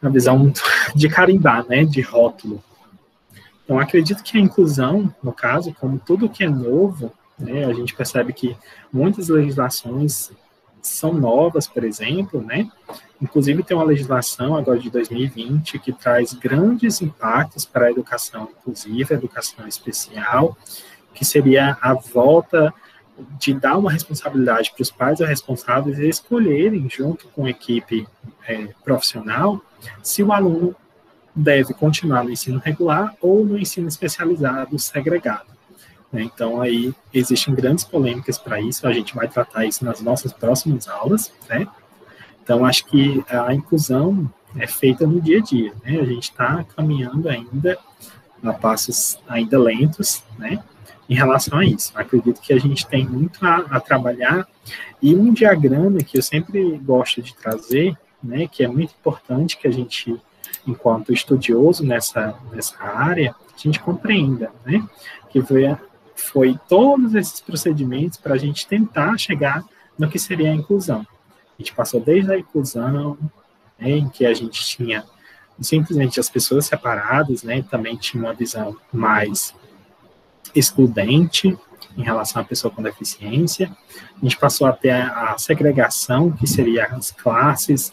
S1: a visão de carimbar, né, de rótulo. Então, acredito que a inclusão, no caso, como tudo que é novo, né, a gente percebe que muitas legislações são novas, por exemplo, né, inclusive tem uma legislação agora de 2020 que traz grandes impactos para a educação inclusiva, a educação especial, que seria a volta de dar uma responsabilidade para os pais ou responsáveis escolherem, junto com a equipe profissional, se o aluno deve continuar no ensino regular ou no ensino especializado segregado. Então, aí, existem grandes polêmicas para isso, a gente vai tratar isso nas nossas próximas aulas, né? Então, acho que a inclusão é feita no dia a dia, né? A gente está caminhando ainda a passos ainda lentos, né? Em relação a isso. Acredito que a gente tem muito a trabalhar, e um diagrama que eu sempre gosto de trazer, né, que é muito importante que a gente, enquanto estudioso nessa área, a gente compreenda, né, que foi todos esses procedimentos para a gente tentar chegar no que seria a inclusão. A gente passou desde a inclusão, né, em que a gente tinha simplesmente as pessoas separadas, né, também tinha uma visão mais excludente em relação à pessoa com deficiência. A gente passou até a segregação, que seria as classes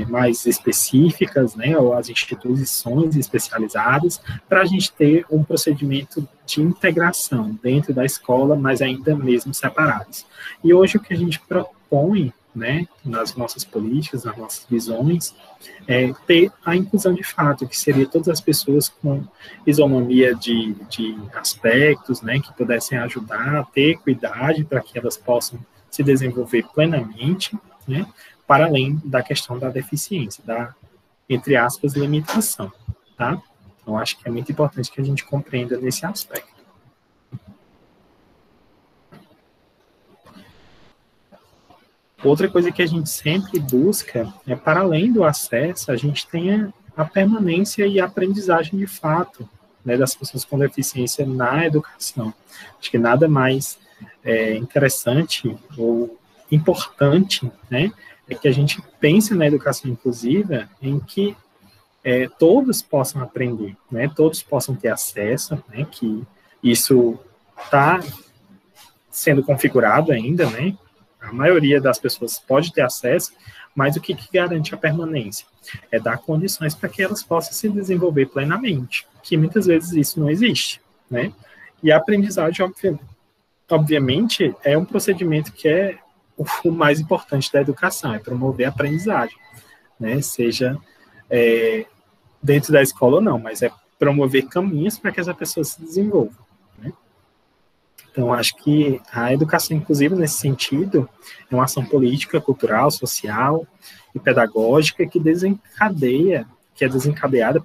S1: mais específicas, né, ou as instituições especializadas, para a gente ter um procedimento de integração dentro da escola, mas ainda mesmo separados. E hoje o que a gente propõe, né, nas nossas políticas, nas nossas visões, ter a inclusão de fato, que seria todas as pessoas com isonomia de aspectos, né, que pudessem ajudar a ter equidade para que elas possam se desenvolver plenamente, né, para além da questão da deficiência, da, entre aspas, limitação, tá? Então, acho que é muito importante que a gente compreenda nesse aspecto. Outra coisa que a gente sempre busca é, para além do acesso, a gente tenha a permanência e a aprendizagem de fato, né, das pessoas com deficiência na educação. Acho que nada mais interessante ou importante, né, é que a gente pense na educação inclusiva em que todos possam aprender, né, todos possam ter acesso, né, que isso está sendo configurado ainda, né, a maioria das pessoas pode ter acesso, mas o que garante a permanência? É dar condições para que elas possam se desenvolver plenamente, que muitas vezes isso não existe, né? E a aprendizagem, obviamente, é um procedimento que é o mais importante da educação, é promover a aprendizagem, né? Seja dentro da escola ou não, mas é promover caminhos para que essa pessoa se desenvolva, né? Então, acho que a educação inclusiva, nesse sentido, é uma ação política, cultural, social e pedagógica que é desencadeada,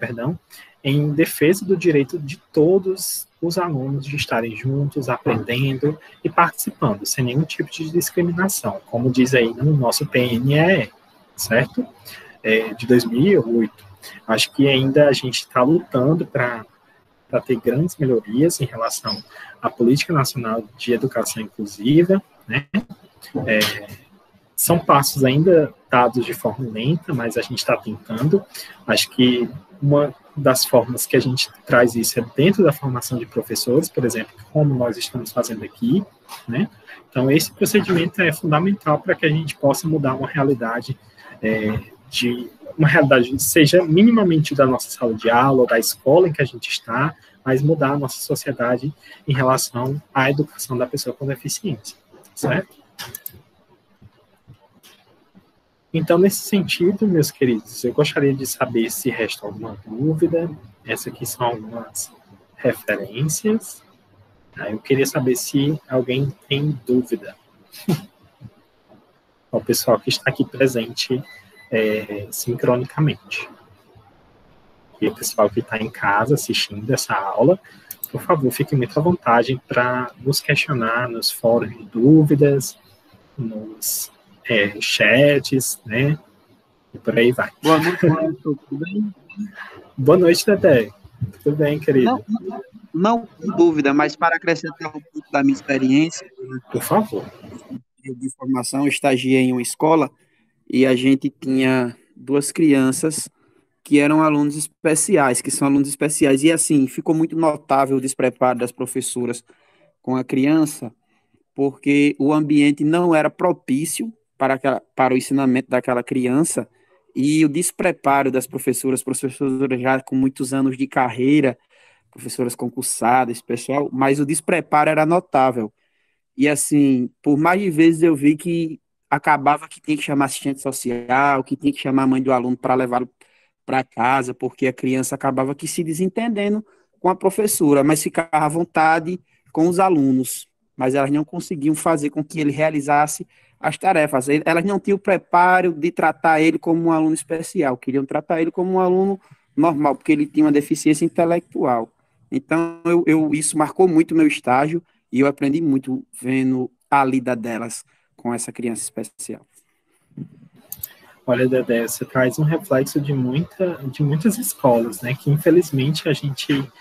S1: em defesa do direito de todos os alunos de estarem juntos, aprendendo e participando, sem nenhum tipo de discriminação, como diz aí no nosso PNEE, certo? De 2008. Acho que ainda a gente está lutando para ter grandes melhorias em relação à Política Nacional de Educação Inclusiva, né? São passos ainda dados de forma lenta, mas a gente está tentando. Acho que uma das formas que a gente traz isso é dentro da formação de professores, por exemplo, como nós estamos fazendo aqui, né? Então, esse procedimento é fundamental para que a gente possa mudar uma realidade seja minimamente da nossa sala de aula, ou da escola em que a gente está, mas mudar a nossa sociedade em relação à educação da pessoa com deficiência, certo? Então, nesse sentido, meus queridos, eu gostaria de saber se resta alguma dúvida. Essas aqui são algumas referências. Eu queria saber se alguém tem dúvida. O pessoal que está aqui presente sincronicamente. E o pessoal que está em casa assistindo essa aula, por favor, fique muito à vontade para nos questionar nos fóruns de dúvidas, nos chats, né? E por aí vai.
S2: Boa noite, tudo bem?
S1: Boa noite, Dedé. Tudo bem, querido?
S2: Não com dúvida, mas para acrescentar um pouco da minha experiência,
S1: por favor.
S2: De formação, eu estagiei em uma escola e a gente tinha 2 crianças que eram alunos especiais, que são alunos especiais. E assim, ficou muito notável o despreparo das professoras com a criança, porque o ambiente não era propício para o ensinamento daquela criança, e o despreparo das professoras já com muitos anos de carreira, professoras concursadas, pessoal, mas o despreparo era notável. E assim, por mais de vezes eu vi que acabava que tinha que chamar assistente social, que tinha que chamar a mãe do aluno para levá-lo para casa, porque a criança acabava que se desentendendo com a professora, mas ficava à vontade com os alunos, mas elas não conseguiam fazer com que ele realizasse as tarefas. Elas não tinham o preparo de tratar ele como um aluno especial, queriam tratar ele como um aluno normal, porque ele tinha uma deficiência intelectual. Então, isso marcou muito o meu estágio e eu aprendi muito vendo a lida delas com essa criança especial.
S1: Olha, Dedé, você traz um reflexo de muitas escolas, né, que infelizmente a gente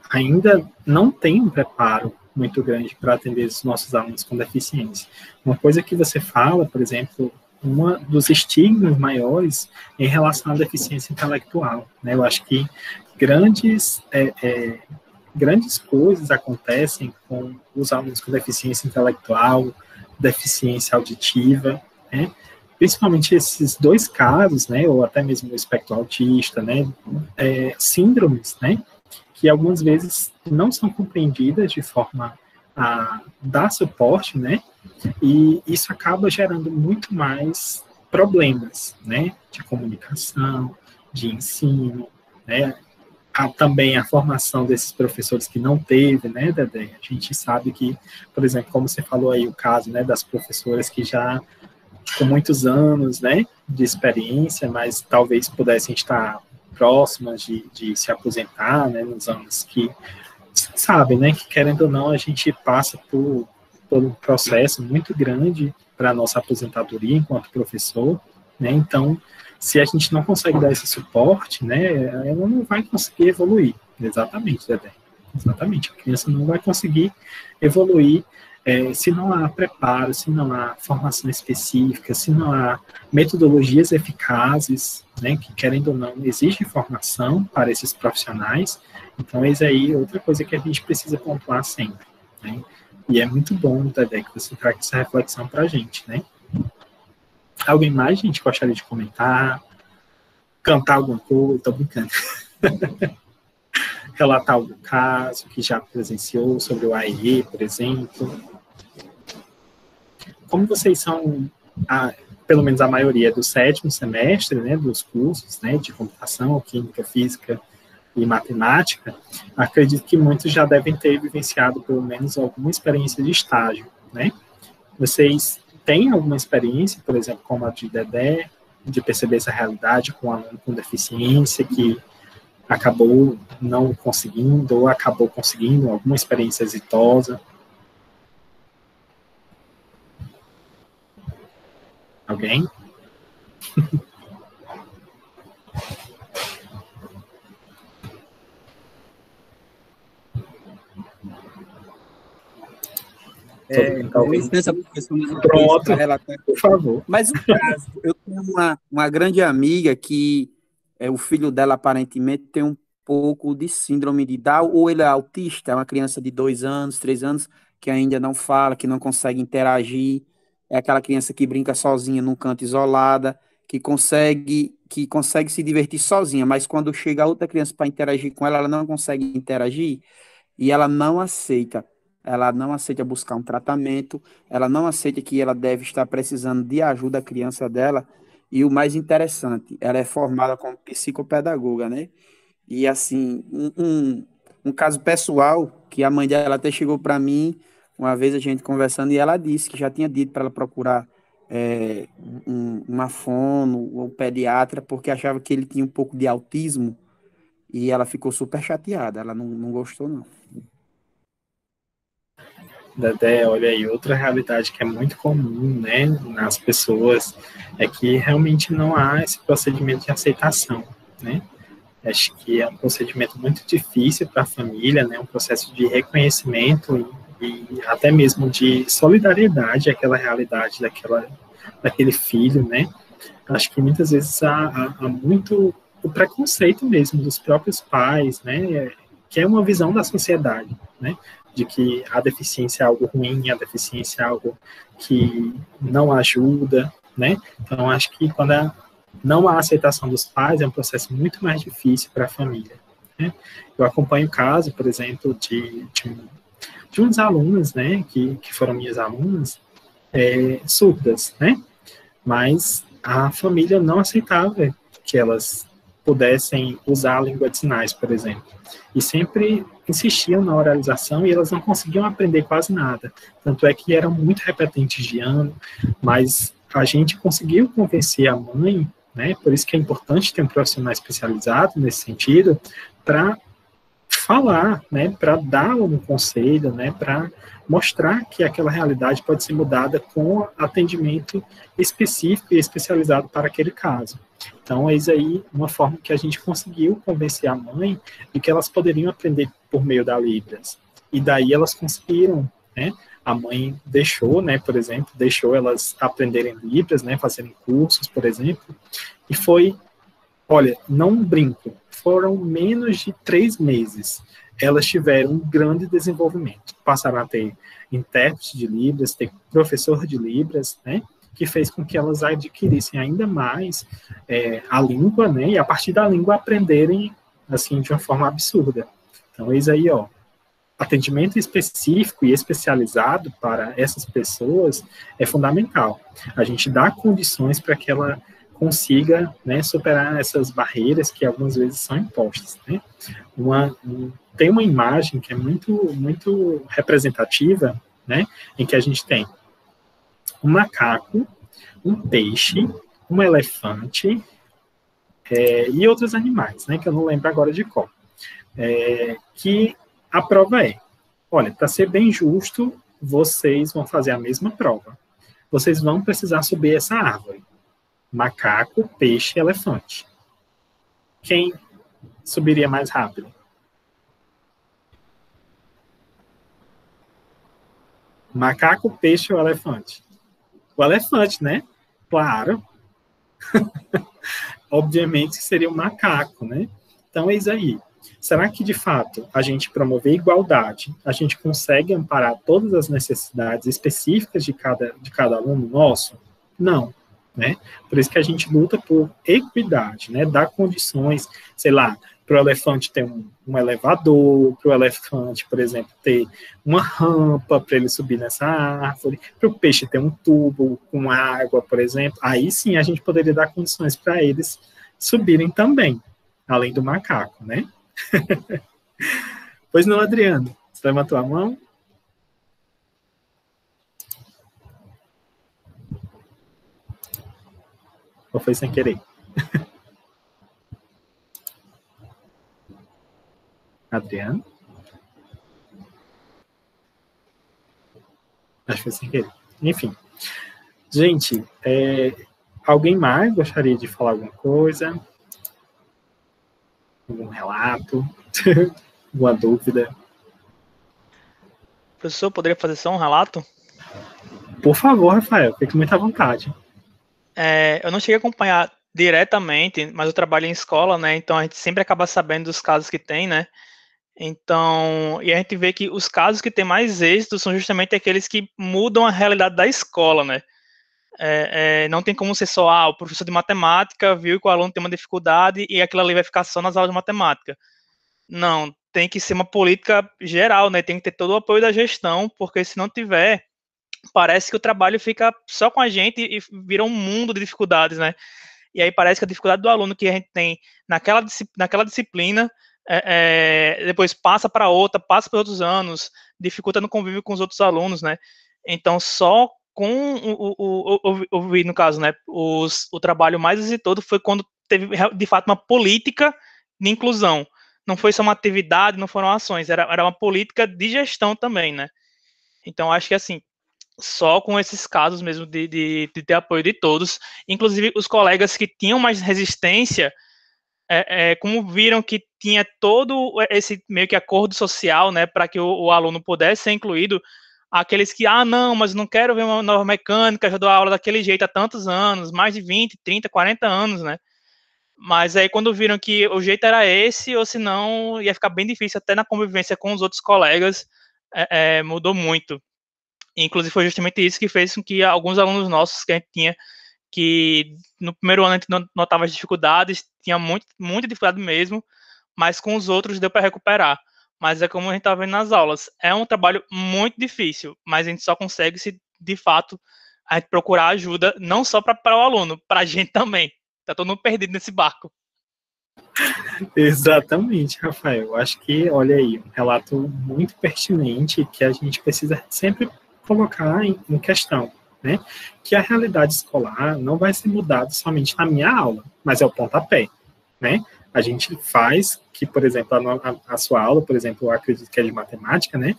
S1: ainda não tem um preparo muito grande para atender os nossos alunos com deficiência. Uma coisa que você fala, por exemplo, um dos estigmas maiores em relação à deficiência intelectual, né? Eu acho que grandes coisas acontecem com os alunos com deficiência intelectual, deficiência auditiva, né? Principalmente esses 2 casos, né, ou até mesmo o espectro autista, né, síndromes, né, que algumas vezes não são compreendidas de forma a dar suporte, né, e isso acaba gerando muito mais problemas, né, de comunicação, de ensino, né, também a formação desses professores que não teve, né, Dedé, a gente sabe que, por exemplo, como você falou aí, o caso, né, das professoras que já com muitos anos, né, de experiência, mas talvez pudessem estar próximas de se aposentar, né, nos anos que, sabe, né, que querendo ou não, a gente passa por um processo muito grande para a nossa aposentadoria enquanto professor, né, então, se a gente não consegue dar esse suporte, né, ela não vai conseguir evoluir. Exatamente, Dedé. Exatamente. A criança não vai conseguir evoluir se não há preparo, se não há formação específica, se não há metodologias eficazes, né, que, querendo ou não, exige formação para esses profissionais. Então, eis aí outra coisa que a gente precisa pontuar sempre, né? E é muito bom, Dedé, que você traga essa reflexão para a gente, né? Alguém mais, gente, gostaria de comentar? Cantar alguma coisa? Estou brincando. Relatar algum caso que já presenciou sobre o AIE, por exemplo. Como vocês são, pelo menos a maioria, do 7º semestre, né, dos cursos, né, de computação, química, física e matemática, acredito que muitos já devem ter vivenciado pelo menos alguma experiência de estágio, né? Vocês têm alguma experiência, por exemplo, como a de Dedé, de perceber essa realidade com um aluno com deficiência que acabou não conseguindo ou acabou conseguindo alguma experiência exitosa? Alguém?
S2: Com licença, professor.
S1: Pronto, por favor.
S2: Mas o caso, eu tenho uma grande amiga que o filho dela aparentemente tem um pouco de síndrome de Down, ou ele é autista, é uma criança de 2 anos, 3 anos, que ainda não fala, que não consegue interagir, é aquela criança que brinca sozinha num canto isolada, que consegue se divertir sozinha, mas quando chega outra criança para interagir com ela, ela não consegue interagir e ela não aceita. Ela não aceita buscar um tratamento, ela não aceita que ela deve estar precisando de ajuda a criança dela. E o mais interessante, ela é formada como psicopedagoga, né? E assim, um caso pessoal, que a mãe dela até chegou para mim, uma vez a gente conversando, e ela disse que já tinha dito para ela procurar uma fono ou pediatra, porque achava que ele tinha um pouco de autismo, e ela ficou super chateada, ela não gostou, não.
S1: Dedé, olha aí, outra realidade que é muito comum, né, nas pessoas, é que realmente não há esse procedimento de aceitação, né? Acho que é um procedimento muito difícil para a família, né, um processo de reconhecimento e até mesmo de solidariedade àquela realidade daquele filho, né? Acho que muitas vezes há muito o preconceito mesmo dos próprios pais, né, que é uma visão da sociedade, né, de que a deficiência é algo ruim, a deficiência é algo que não ajuda, né? Então, acho que quando não há aceitação dos pais, é um processo muito mais difícil para a família, né? Eu acompanho o caso, por exemplo, de uns alunos, né, que foram minhas alunas, surdas, né? Mas a família não aceitava que elas pudessem usar a língua de sinais, por exemplo. E sempre insistiam na oralização e elas não conseguiam aprender quase nada. Tanto é que eram muito repetentes de ano, mas a gente conseguiu convencer a mãe, né, por isso que é importante ter um profissional especializado nesse sentido, para falar, né, para dar um conselho, né, para mostrar que aquela realidade pode ser mudada com atendimento específico e especializado para aquele caso. Então, eis aí uma forma que a gente conseguiu convencer a mãe de que elas poderiam aprender por meio da Libras. E daí elas conseguiram, né? A mãe deixou, né, por exemplo, deixou elas aprenderem Libras, né, fazerem cursos, por exemplo, e foi, olha, não brinco, foram menos de 3 meses. Elas tiveram um grande desenvolvimento. Passaram a ter intérprete de Libras, ter professor de Libras, né? Que fez com que elas adquirissem ainda mais a língua, né? E a partir da língua aprenderem, assim, de uma forma absurda. Então, eis aí, ó, atendimento específico e especializado para essas pessoas é fundamental. A gente dá condições para que ela consiga, né, superar essas barreiras que algumas vezes são impostas, né? Tem uma imagem que é muito representativa, né, em que a gente tem um macaco, um peixe, um elefante e outros animais, né, que eu não lembro agora de qual. Que a prova olha, para ser bem justo, vocês vão fazer a mesma prova. Vocês vão precisar subir essa árvore. Macaco, peixe, elefante. Quem subiria mais rápido? Macaco, peixe ou elefante? O elefante, né? Claro. Obviamente seria o macaco, né? Então, eis aí. Será que, de fato, a gente promover igualdade, a gente consegue amparar todas as necessidades específicas de cada aluno nosso? Não, né? Por isso que a gente luta por equidade, né? Dar condições, sei lá, para o elefante ter um elevador, para o elefante, por exemplo, ter uma rampa para ele subir nessa árvore, para o peixe ter um tubo com água, por exemplo. Aí sim a gente poderia dar condições para eles subirem também, além do macaco, né? Pois não, Adriano? Você levantou a mão? Ou foi sem querer? Adriano? Acho que foi sem querer. Enfim. Gente, alguém mais gostaria de falar alguma coisa? Algum relato? Alguma dúvida?
S3: Professor, poderia fazer só um relato?
S1: Por favor, Rafael, fique muito à vontade.
S3: Eu não cheguei a acompanhar diretamente, mas eu trabalho em escola, né? Então a gente sempre acaba sabendo dos casos que tem, né? Então, e a gente vê que os casos que têm mais êxito são justamente aqueles que mudam a realidade da escola, né? Não tem como ser só, o professor de matemática viu que o aluno tem uma dificuldade e aquilo ali vai ficar só nas aulas de matemática. Não, tem que ser uma política geral, né? Tem que ter todo o apoio da gestão, porque se não tiver, parece que o trabalho fica só com a gente e vira um mundo de dificuldades, né? E aí parece que a dificuldade do aluno que a gente tem naquela disciplina depois passa para outra, passa para outros anos, dificulta no convívio com os outros alunos, né? Então, só com no caso, né, o trabalho mais exitoso foi quando teve, de fato, uma política de inclusão. Não foi só uma atividade, não foram ações, era uma política de gestão também, né? Então, acho que, assim, só com esses casos mesmo de ter apoio de todos, inclusive os colegas que tinham mais resistência, como viram que tinha todo esse meio que acordo social, né, para que o aluno pudesse ser incluído, aqueles que, não, mas não quero ver uma nova mecânica, já dou aula daquele jeito há tantos anos, mais de 20, 30, 40 anos, né, mas aí quando viram que o jeito era esse, ou senão ia ficar bem difícil até na convivência com os outros colegas, mudou muito. Inclusive foi justamente isso que fez com que alguns alunos nossos que a gente tinha, que no primeiro ano a gente notava as dificuldades, tinha muita dificuldade mesmo, mas com os outros deu para recuperar. Mas é como a gente está vendo nas aulas, é um trabalho muito difícil, mas a gente só consegue se, de fato, a gente procurar ajuda, não só para o aluno, para a gente também. Está todo mundo perdido nesse barco.
S1: Exatamente, Rafael. Acho que, olha aí, um relato muito pertinente que a gente precisa sempre colocar em questão, né? Que a realidade escolar não vai ser mudada somente na minha aula, mas é o pontapé, né? A gente faz que, por exemplo, a sua aula, por exemplo, eu acredito que é de matemática, né?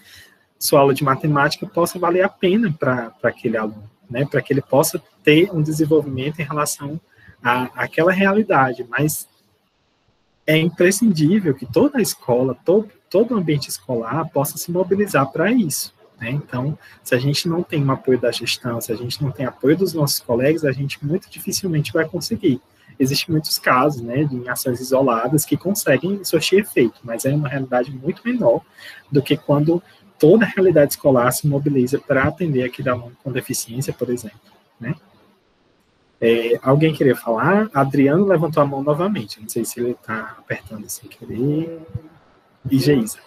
S1: Sua aula de matemática possa valer a pena para aquele aluno, né? Para que ele possa ter um desenvolvimento em relação àquela realidade, mas é imprescindível que toda a escola, todo o ambiente escolar possa se mobilizar para isso. Né? Então, se a gente não tem um apoio da gestão, se a gente não tem apoio dos nossos colegas, a gente muito dificilmente vai conseguir. Existem muitos casos, né, de ações isoladas que conseguem surtir efeito, mas é uma realidade muito menor do que quando toda a realidade escolar se mobiliza para atender aquele aluno com deficiência, por exemplo. Né? Alguém queria falar? Adriano levantou a mão novamente. Não sei se ele está apertando sem querer. E Geisa.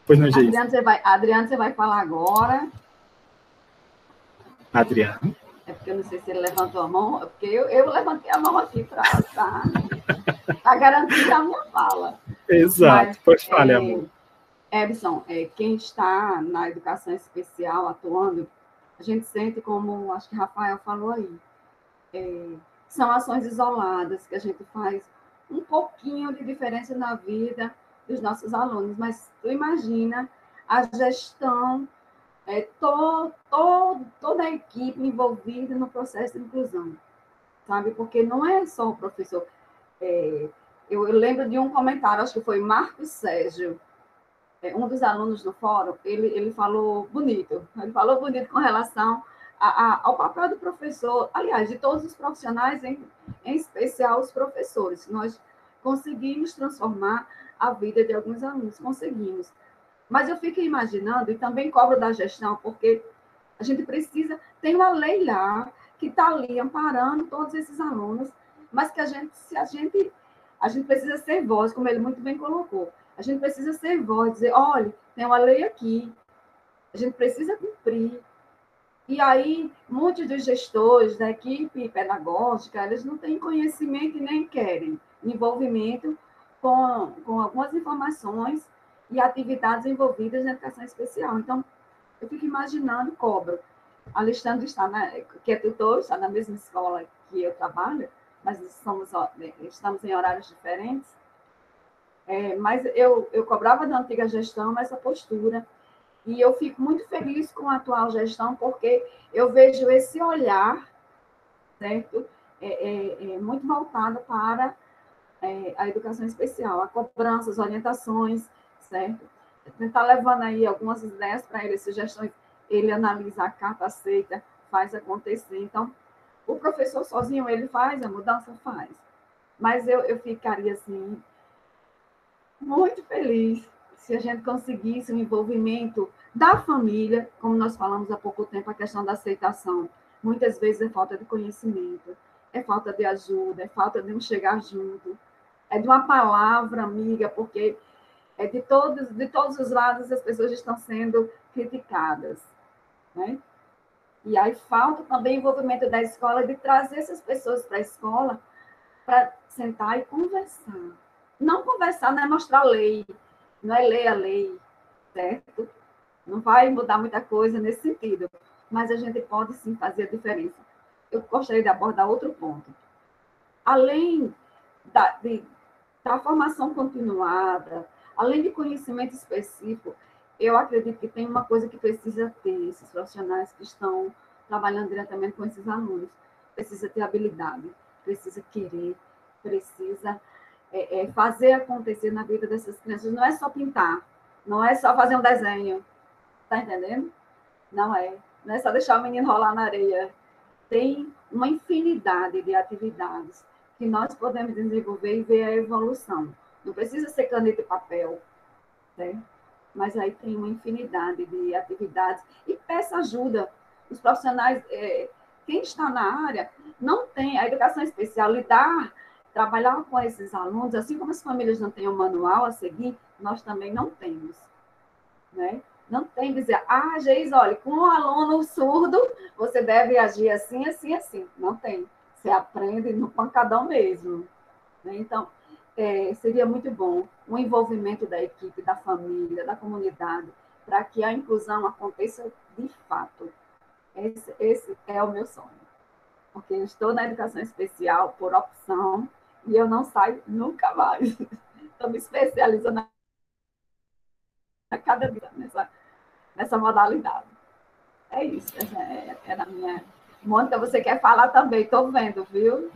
S1: Pois não, Geisa.
S4: Adriano, você vai falar agora.
S1: Adriano.
S4: É porque eu não sei se ele levantou a mão. É porque eu levantei a mão aqui para garantir a minha fala.
S1: Exato. Mas, pois fale, amor.
S4: Ebson, quem está na educação especial atuando a gente sente, como acho que Rafael falou aí, são ações isoladas que a gente faz um pouquinho de diferença na vida dos nossos alunos, mas tu imagina a gestão, toda a equipe envolvida no processo de inclusão, sabe? Porque não é só o professor. Eu lembro de um comentário, acho que foi Marcos Sérgio, um dos alunos do fórum, ele falou bonito com relação ao papel do professor, aliás, de todos os profissionais, em especial os professores. Nós conseguimos transformar a vida de alguns alunos, conseguimos. Mas eu fico imaginando, e também cobro da gestão, porque a gente precisa, tem uma lei lá, que está ali amparando todos esses alunos, mas que a gente precisa ser voz, como ele muito bem colocou. A gente precisa ser voz, dizer, olha, tem uma lei aqui, a gente precisa cumprir. E aí, muitos dos gestores da equipe pedagógica, eles não têm conhecimento e nem querem envolvimento com algumas informações e atividades envolvidas na educação especial. Então, eu fico imaginando, cobro. Alexandre que é tutor, está na mesma escola que eu trabalho, mas estamos em horários diferentes. Mas eu cobrava da antiga gestão essa postura, e eu fico muito feliz com a atual gestão, porque eu vejo esse olhar, certo? Muito voltado para a educação especial, a cobrança, as orientações, certo? Tentar levando aí algumas ideias para ele, sugestões, ele analisa a carta, aceita, faz acontecer. Então, o professor sozinho, ele faz, a mudança faz. Mas eu ficaria, assim, muito feliz se a gente conseguisse o envolvimento da família, como nós falamos há pouco tempo, a questão da aceitação. Muitas vezes é falta de conhecimento, é falta de ajuda, é falta de um chegar junto, é de uma palavra amiga, porque de todos os lados as pessoas estão sendo criticadas, né? E aí falta também o envolvimento da escola, de trazer essas pessoas para a escola para sentar e conversar. Não conversar, não é mostrar lei, não é ler a lei, certo? Não vai mudar muita coisa nesse sentido, mas a gente pode sim fazer a diferença. Eu gostaria de abordar outro ponto. Além da formação continuada, além de conhecimento específico, eu acredito que tem uma coisa que precisa ter esses profissionais que estão trabalhando diretamente com esses alunos. Precisa ter habilidade, precisa querer, precisa fazer acontecer na vida dessas crianças. Não é só pintar, não é só fazer um desenho, tá entendendo? Não é só deixar o menino rolar na areia. Tem uma infinidade de atividades que nós podemos desenvolver e ver a evolução. Não precisa ser caneta e papel, né? Mas aí tem uma infinidade de atividades. E peça ajuda. Os profissionais, quem está na área, não tem a educação especial, trabalhar com esses alunos, assim como as famílias não têm um manual a seguir, nós também não temos, né? Não tem dizer, Geis, olha, com um aluno surdo, você deve agir assim, assim, assim. Não tem. Você aprende no pancadão mesmo, né? Então, seria muito bom o envolvimento da equipe, da família, da comunidade, para que a inclusão aconteça de fato. Esse é o meu sonho. Porque eu estou na educação especial por opção e eu não saio nunca mais. Estou me especializando a cada dia nessa modalidade. É isso. Essa a minha... Mônica, você quer falar também? Estou vendo, viu?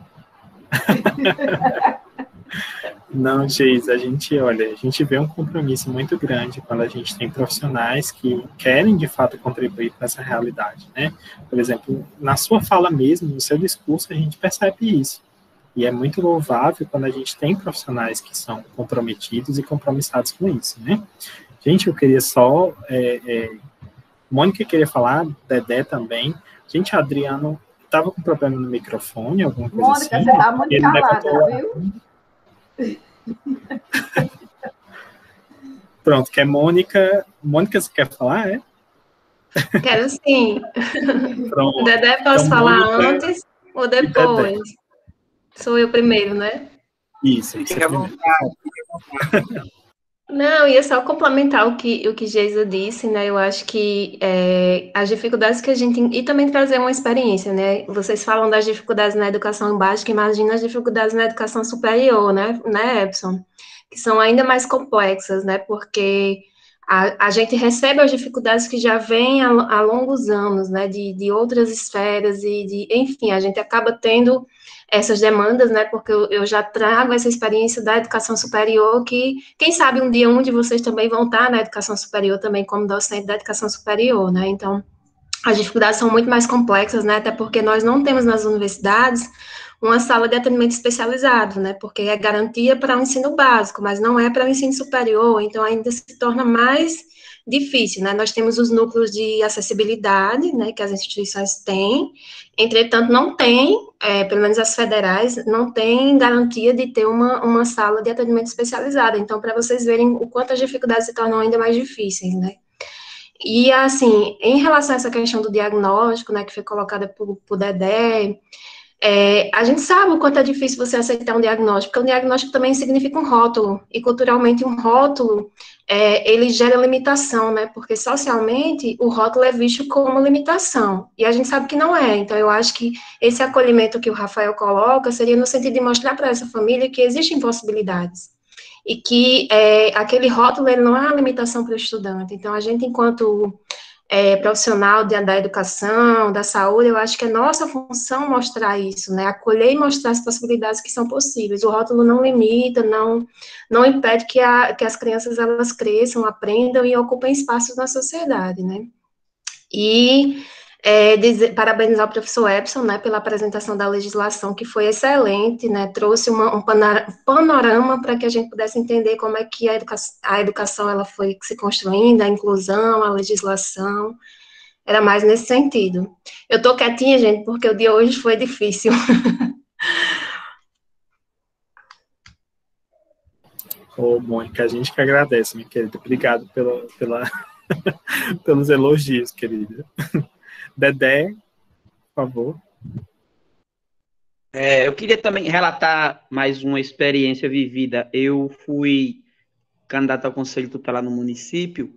S1: Não, Geis, a gente vê um compromisso muito grande quando a gente tem profissionais que querem, de fato, contribuir para essa realidade, né? Por exemplo, na sua fala mesmo, no seu discurso, a gente percebe isso. E é muito louvável quando a gente tem profissionais que são comprometidos e compromissados com isso, né? Gente, eu queria só... Mônica queria falar, Dedé também. Gente, Adriano estava com problema no microfone, alguma coisa
S4: Mônica,
S1: assim.
S4: Mônica, você está muito calada, viu?
S1: Pronto, que é Mônica. Mônica, você quer falar, é?
S5: Quero sim.
S1: Pronto.
S5: Dedé, posso
S1: então,
S5: falar
S1: Mônica
S5: antes ou depois? Sou eu primeiro, né?
S1: Isso.
S2: Fique à vontade.
S5: Não, ia só complementar o que Geisa disse, né? Eu acho que as dificuldades que a gente. E também trazer uma experiência, né? Vocês falam das dificuldades na educação básica, imagina as dificuldades na educação superior, né, Epson? Que são ainda mais complexas, né? Porque a gente recebe as dificuldades que já vêm há longos anos, né? De outras esferas enfim, a gente acaba tendo essas demandas, né? Porque eu já trago essa experiência da educação superior que, quem sabe, um dia um de vocês também vão estar na educação superior também como docente da educação superior, né? Então, as dificuldades são muito mais complexas, né? Até porque nós não temos nas universidades uma sala de atendimento especializado, né? Porque é garantia para o ensino básico, mas não é para o ensino superior, então ainda se torna mais difícil, né? Nós temos os núcleos de acessibilidade, né, que as instituições têm, entretanto, não tem, pelo menos as federais, não tem garantia de ter uma sala de atendimento especializada. Então, para vocês verem o quanto as dificuldades se tornam ainda mais difíceis, né? E, assim, em relação a essa questão do diagnóstico, né, que foi colocada por Dedé, a gente sabe o quanto é difícil você aceitar um diagnóstico, porque um diagnóstico também significa um rótulo, e culturalmente um rótulo, ele gera limitação, né, porque socialmente o rótulo é visto como limitação, e a gente sabe que não é, então eu acho que esse acolhimento que o Rafael coloca seria no sentido de mostrar para essa família que existem possibilidades, e que aquele rótulo ele não é uma limitação para o estudante, então a gente, enquanto profissional da educação, da saúde, eu acho que é nossa função mostrar isso, né? Acolher e mostrar as possibilidades que são possíveis. O rótulo não limita, não impede que as crianças elas cresçam, aprendam e ocupem espaços na sociedade, né? E parabenizar o professor Epson, né, pela apresentação da legislação, que foi excelente, né, trouxe um panorama para que a gente pudesse entender como é que a educação ela foi se construindo, a inclusão, a legislação, era mais nesse sentido. Eu estou quietinha, gente, porque o dia hoje foi difícil.
S1: Ô, Mônica, a gente que agradece, minha querida. Obrigado pelos elogios, querida. Dedé, por favor.
S2: Eu queria também relatar mais uma experiência vivida. Eu fui candidato ao Conselho Tutelar no município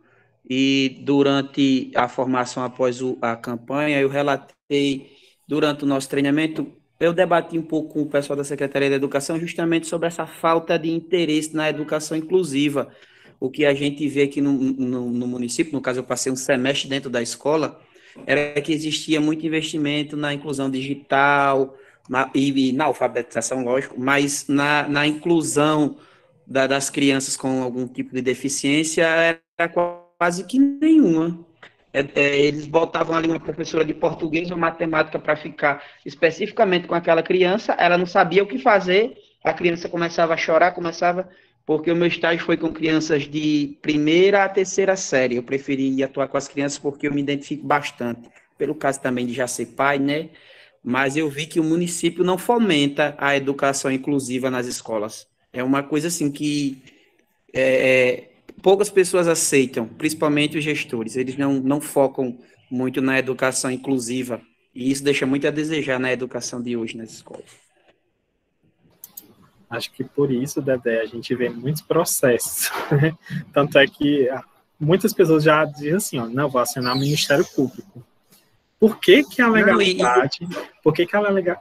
S2: e durante a formação após a campanha, eu relatei, durante o nosso treinamento, eu debati um pouco com o pessoal da Secretaria da Educação justamente sobre essa falta de interesse na educação inclusiva. O que a gente vê aqui no município, no caso eu passei um semestre dentro da escola, era que existia muito investimento na inclusão digital e na alfabetização, lógico, mas na inclusão das crianças com algum tipo de deficiência era quase que nenhuma. Eles botavam ali uma professora de português ou matemática para ficar especificamente com aquela criança, ela não sabia o que fazer, a criança começava a chorar, porque o meu estágio foi com crianças de primeira a terceira série, eu preferi atuar com as crianças porque eu me identifico bastante, pelo caso também de já ser pai, né? Mas eu vi que o município não fomenta a educação inclusiva nas escolas. É uma coisa assim que poucas pessoas aceitam, principalmente os gestores. Eles não focam muito na educação inclusiva. E isso deixa muito a desejar na educação de hoje nas escolas.
S1: Acho que por isso, Dedé, a gente vê muitos processos. Né? Tanto é que muitas pessoas já dizem assim, ó, não, vou acionar o Ministério Público. Por que que a legalidade,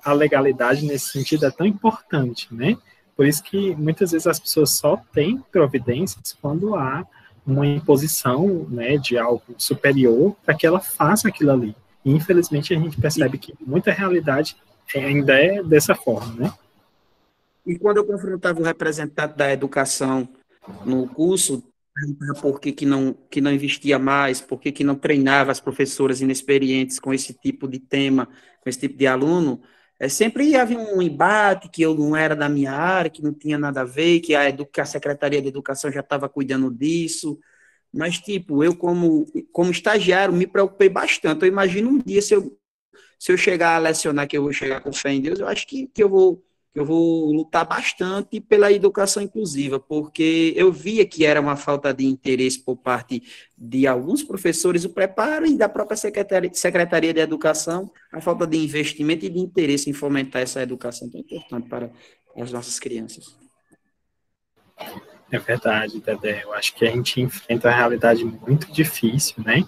S1: a legalidade nesse sentido é tão importante, né? Por isso que muitas vezes as pessoas só têm providências quando há uma imposição, né, de algo superior para que ela faça aquilo ali. E infelizmente a gente percebe que muita realidade ainda é dessa forma, né?
S2: E quando eu confrontava o representante da educação no curso, por que não investia mais, por que não treinava as professoras inexperientes com esse tipo de tema, com esse tipo de aluno, sempre havia um embate que eu não era da minha área, que não tinha nada a ver, que a Secretaria de Educação já estava cuidando disso, mas, tipo, eu como estagiário me preocupei bastante. Eu imagino um dia se eu chegar a lecionar, que eu vou chegar com fé em Deus, eu acho que eu vou lutar bastante pela educação inclusiva, porque eu via que era uma falta de interesse por parte de alguns professores, o preparo e da própria Secretaria de Educação, a falta de investimento e de interesse em fomentar essa educação tão importante para as nossas crianças.
S1: É verdade, Dedé. Eu acho que a gente enfrenta uma realidade muito difícil, né?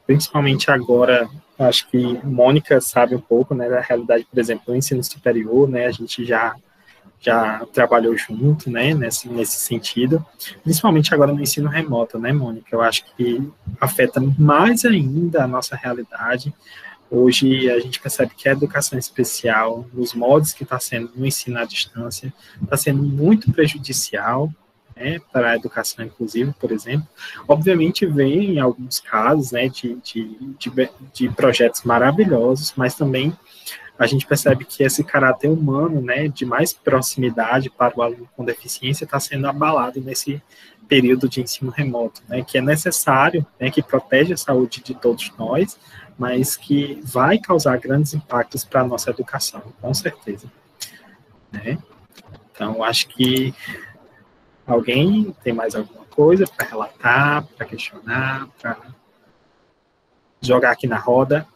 S1: Principalmente agora, acho que Mônica sabe um pouco, né, da realidade, por exemplo, do ensino superior, né? A gente já trabalhou junto, né, nesse sentido, principalmente agora no ensino remoto, né, Mônica? Eu acho que afeta mais ainda a nossa realidade. Hoje a gente percebe que a educação especial, nos moldes que está sendo no ensino à distância, está sendo muito prejudicial, né, para a educação inclusiva, por exemplo. Obviamente vem em alguns casos, né, de projetos maravilhosos, mas também a gente percebe que esse caráter humano, né, de mais proximidade para o aluno com deficiência está sendo abalado nesse período de ensino remoto, né, que é necessário, né, que protege a saúde de todos nós, mas que vai causar grandes impactos para a nossa educação, com certeza. Né? Então, acho que alguém tem mais alguma coisa para relatar, para questionar, para jogar aqui na roda?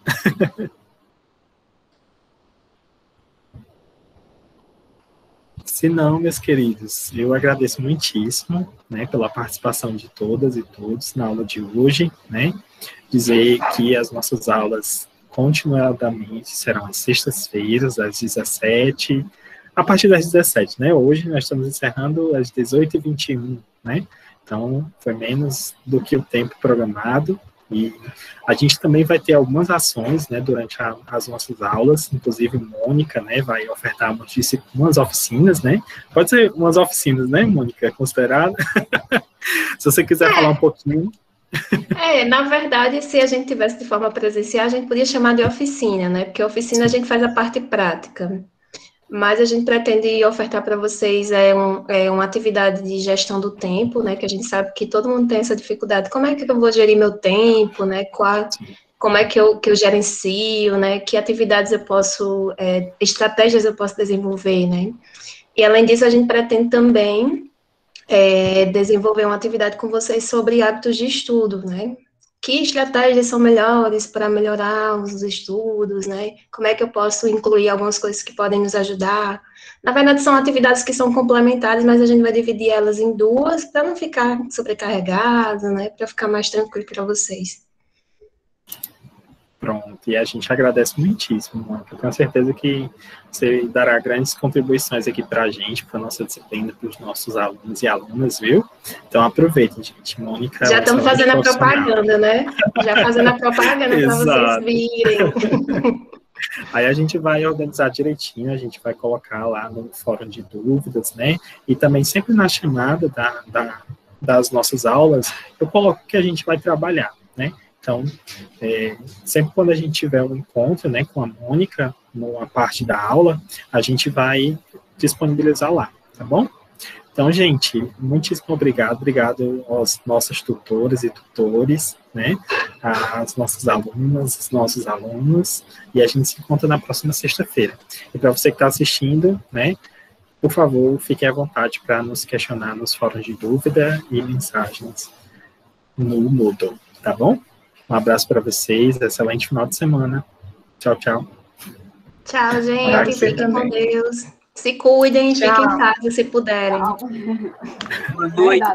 S1: Se não, meus queridos, eu agradeço muitíssimo, né, pela participação de todas e todos na aula de hoje, né, dizer que as nossas aulas continuadamente serão às sextas-feiras, às 17, a partir das 17, né, hoje nós estamos encerrando às 18h21, né, então foi menos do que o tempo programado. E a gente também vai ter algumas ações, né, durante as nossas aulas, inclusive Mônica, né, vai ofertar umas oficinas, né, pode ser umas oficinas, né, Mônica, considerada? Se você quiser falar um pouquinho.
S5: Na verdade, se a gente tivesse de forma presencial, a gente podia chamar de oficina, né, porque oficina a gente faz a parte prática. Mas a gente pretende ofertar para vocês uma atividade de gestão do tempo, né? Que a gente sabe que todo mundo tem essa dificuldade. Como é que eu vou gerir meu tempo, né? Como é que eu gerencio, né? Que atividades eu posso, estratégias eu posso desenvolver, né? E além disso, a gente pretende também desenvolver uma atividade com vocês sobre hábitos de estudo, né? Que estratégias são melhores para melhorar os estudos, né? Como é que eu posso incluir algumas coisas que podem nos ajudar? Na verdade, são atividades que são complementares, mas a gente vai dividir elas em duas para não ficar sobrecarregado, né? Para ficar mais tranquilo para vocês.
S1: Pronto, e a gente agradece muitíssimo, Mônica. Eu tenho certeza que você dará grandes contribuições aqui para a gente, para a nossa disciplina, para os nossos alunos e alunas, viu? Então aproveitem, gente. Mônica.
S5: Já estamos fazendo a propaganda, né? Já fazendo a propaganda para vocês virem.
S1: Aí a gente vai organizar direitinho, a gente vai colocar lá no fórum de dúvidas, né? E também sempre na chamada das nossas aulas, eu coloco que a gente vai trabalhar, né? Então, sempre quando a gente tiver um encontro, né, com a Mônica, numa parte da aula, a gente vai disponibilizar lá, tá bom? Então, gente, muitíssimo obrigado aos nossos tutores e tutores, né, às nossas alunas, os nossos alunos, e a gente se encontra na próxima sexta-feira. E para você que está assistindo, né, por favor, fique à vontade para nos questionar nos fóruns de dúvida e mensagens no Moodle, tá bom? Um abraço para vocês, excelente final de semana. Tchau, tchau.
S5: Tchau, gente. Fiquem com Deus. Se cuidem, fiquem em casa se puderem.
S4: Boa noite.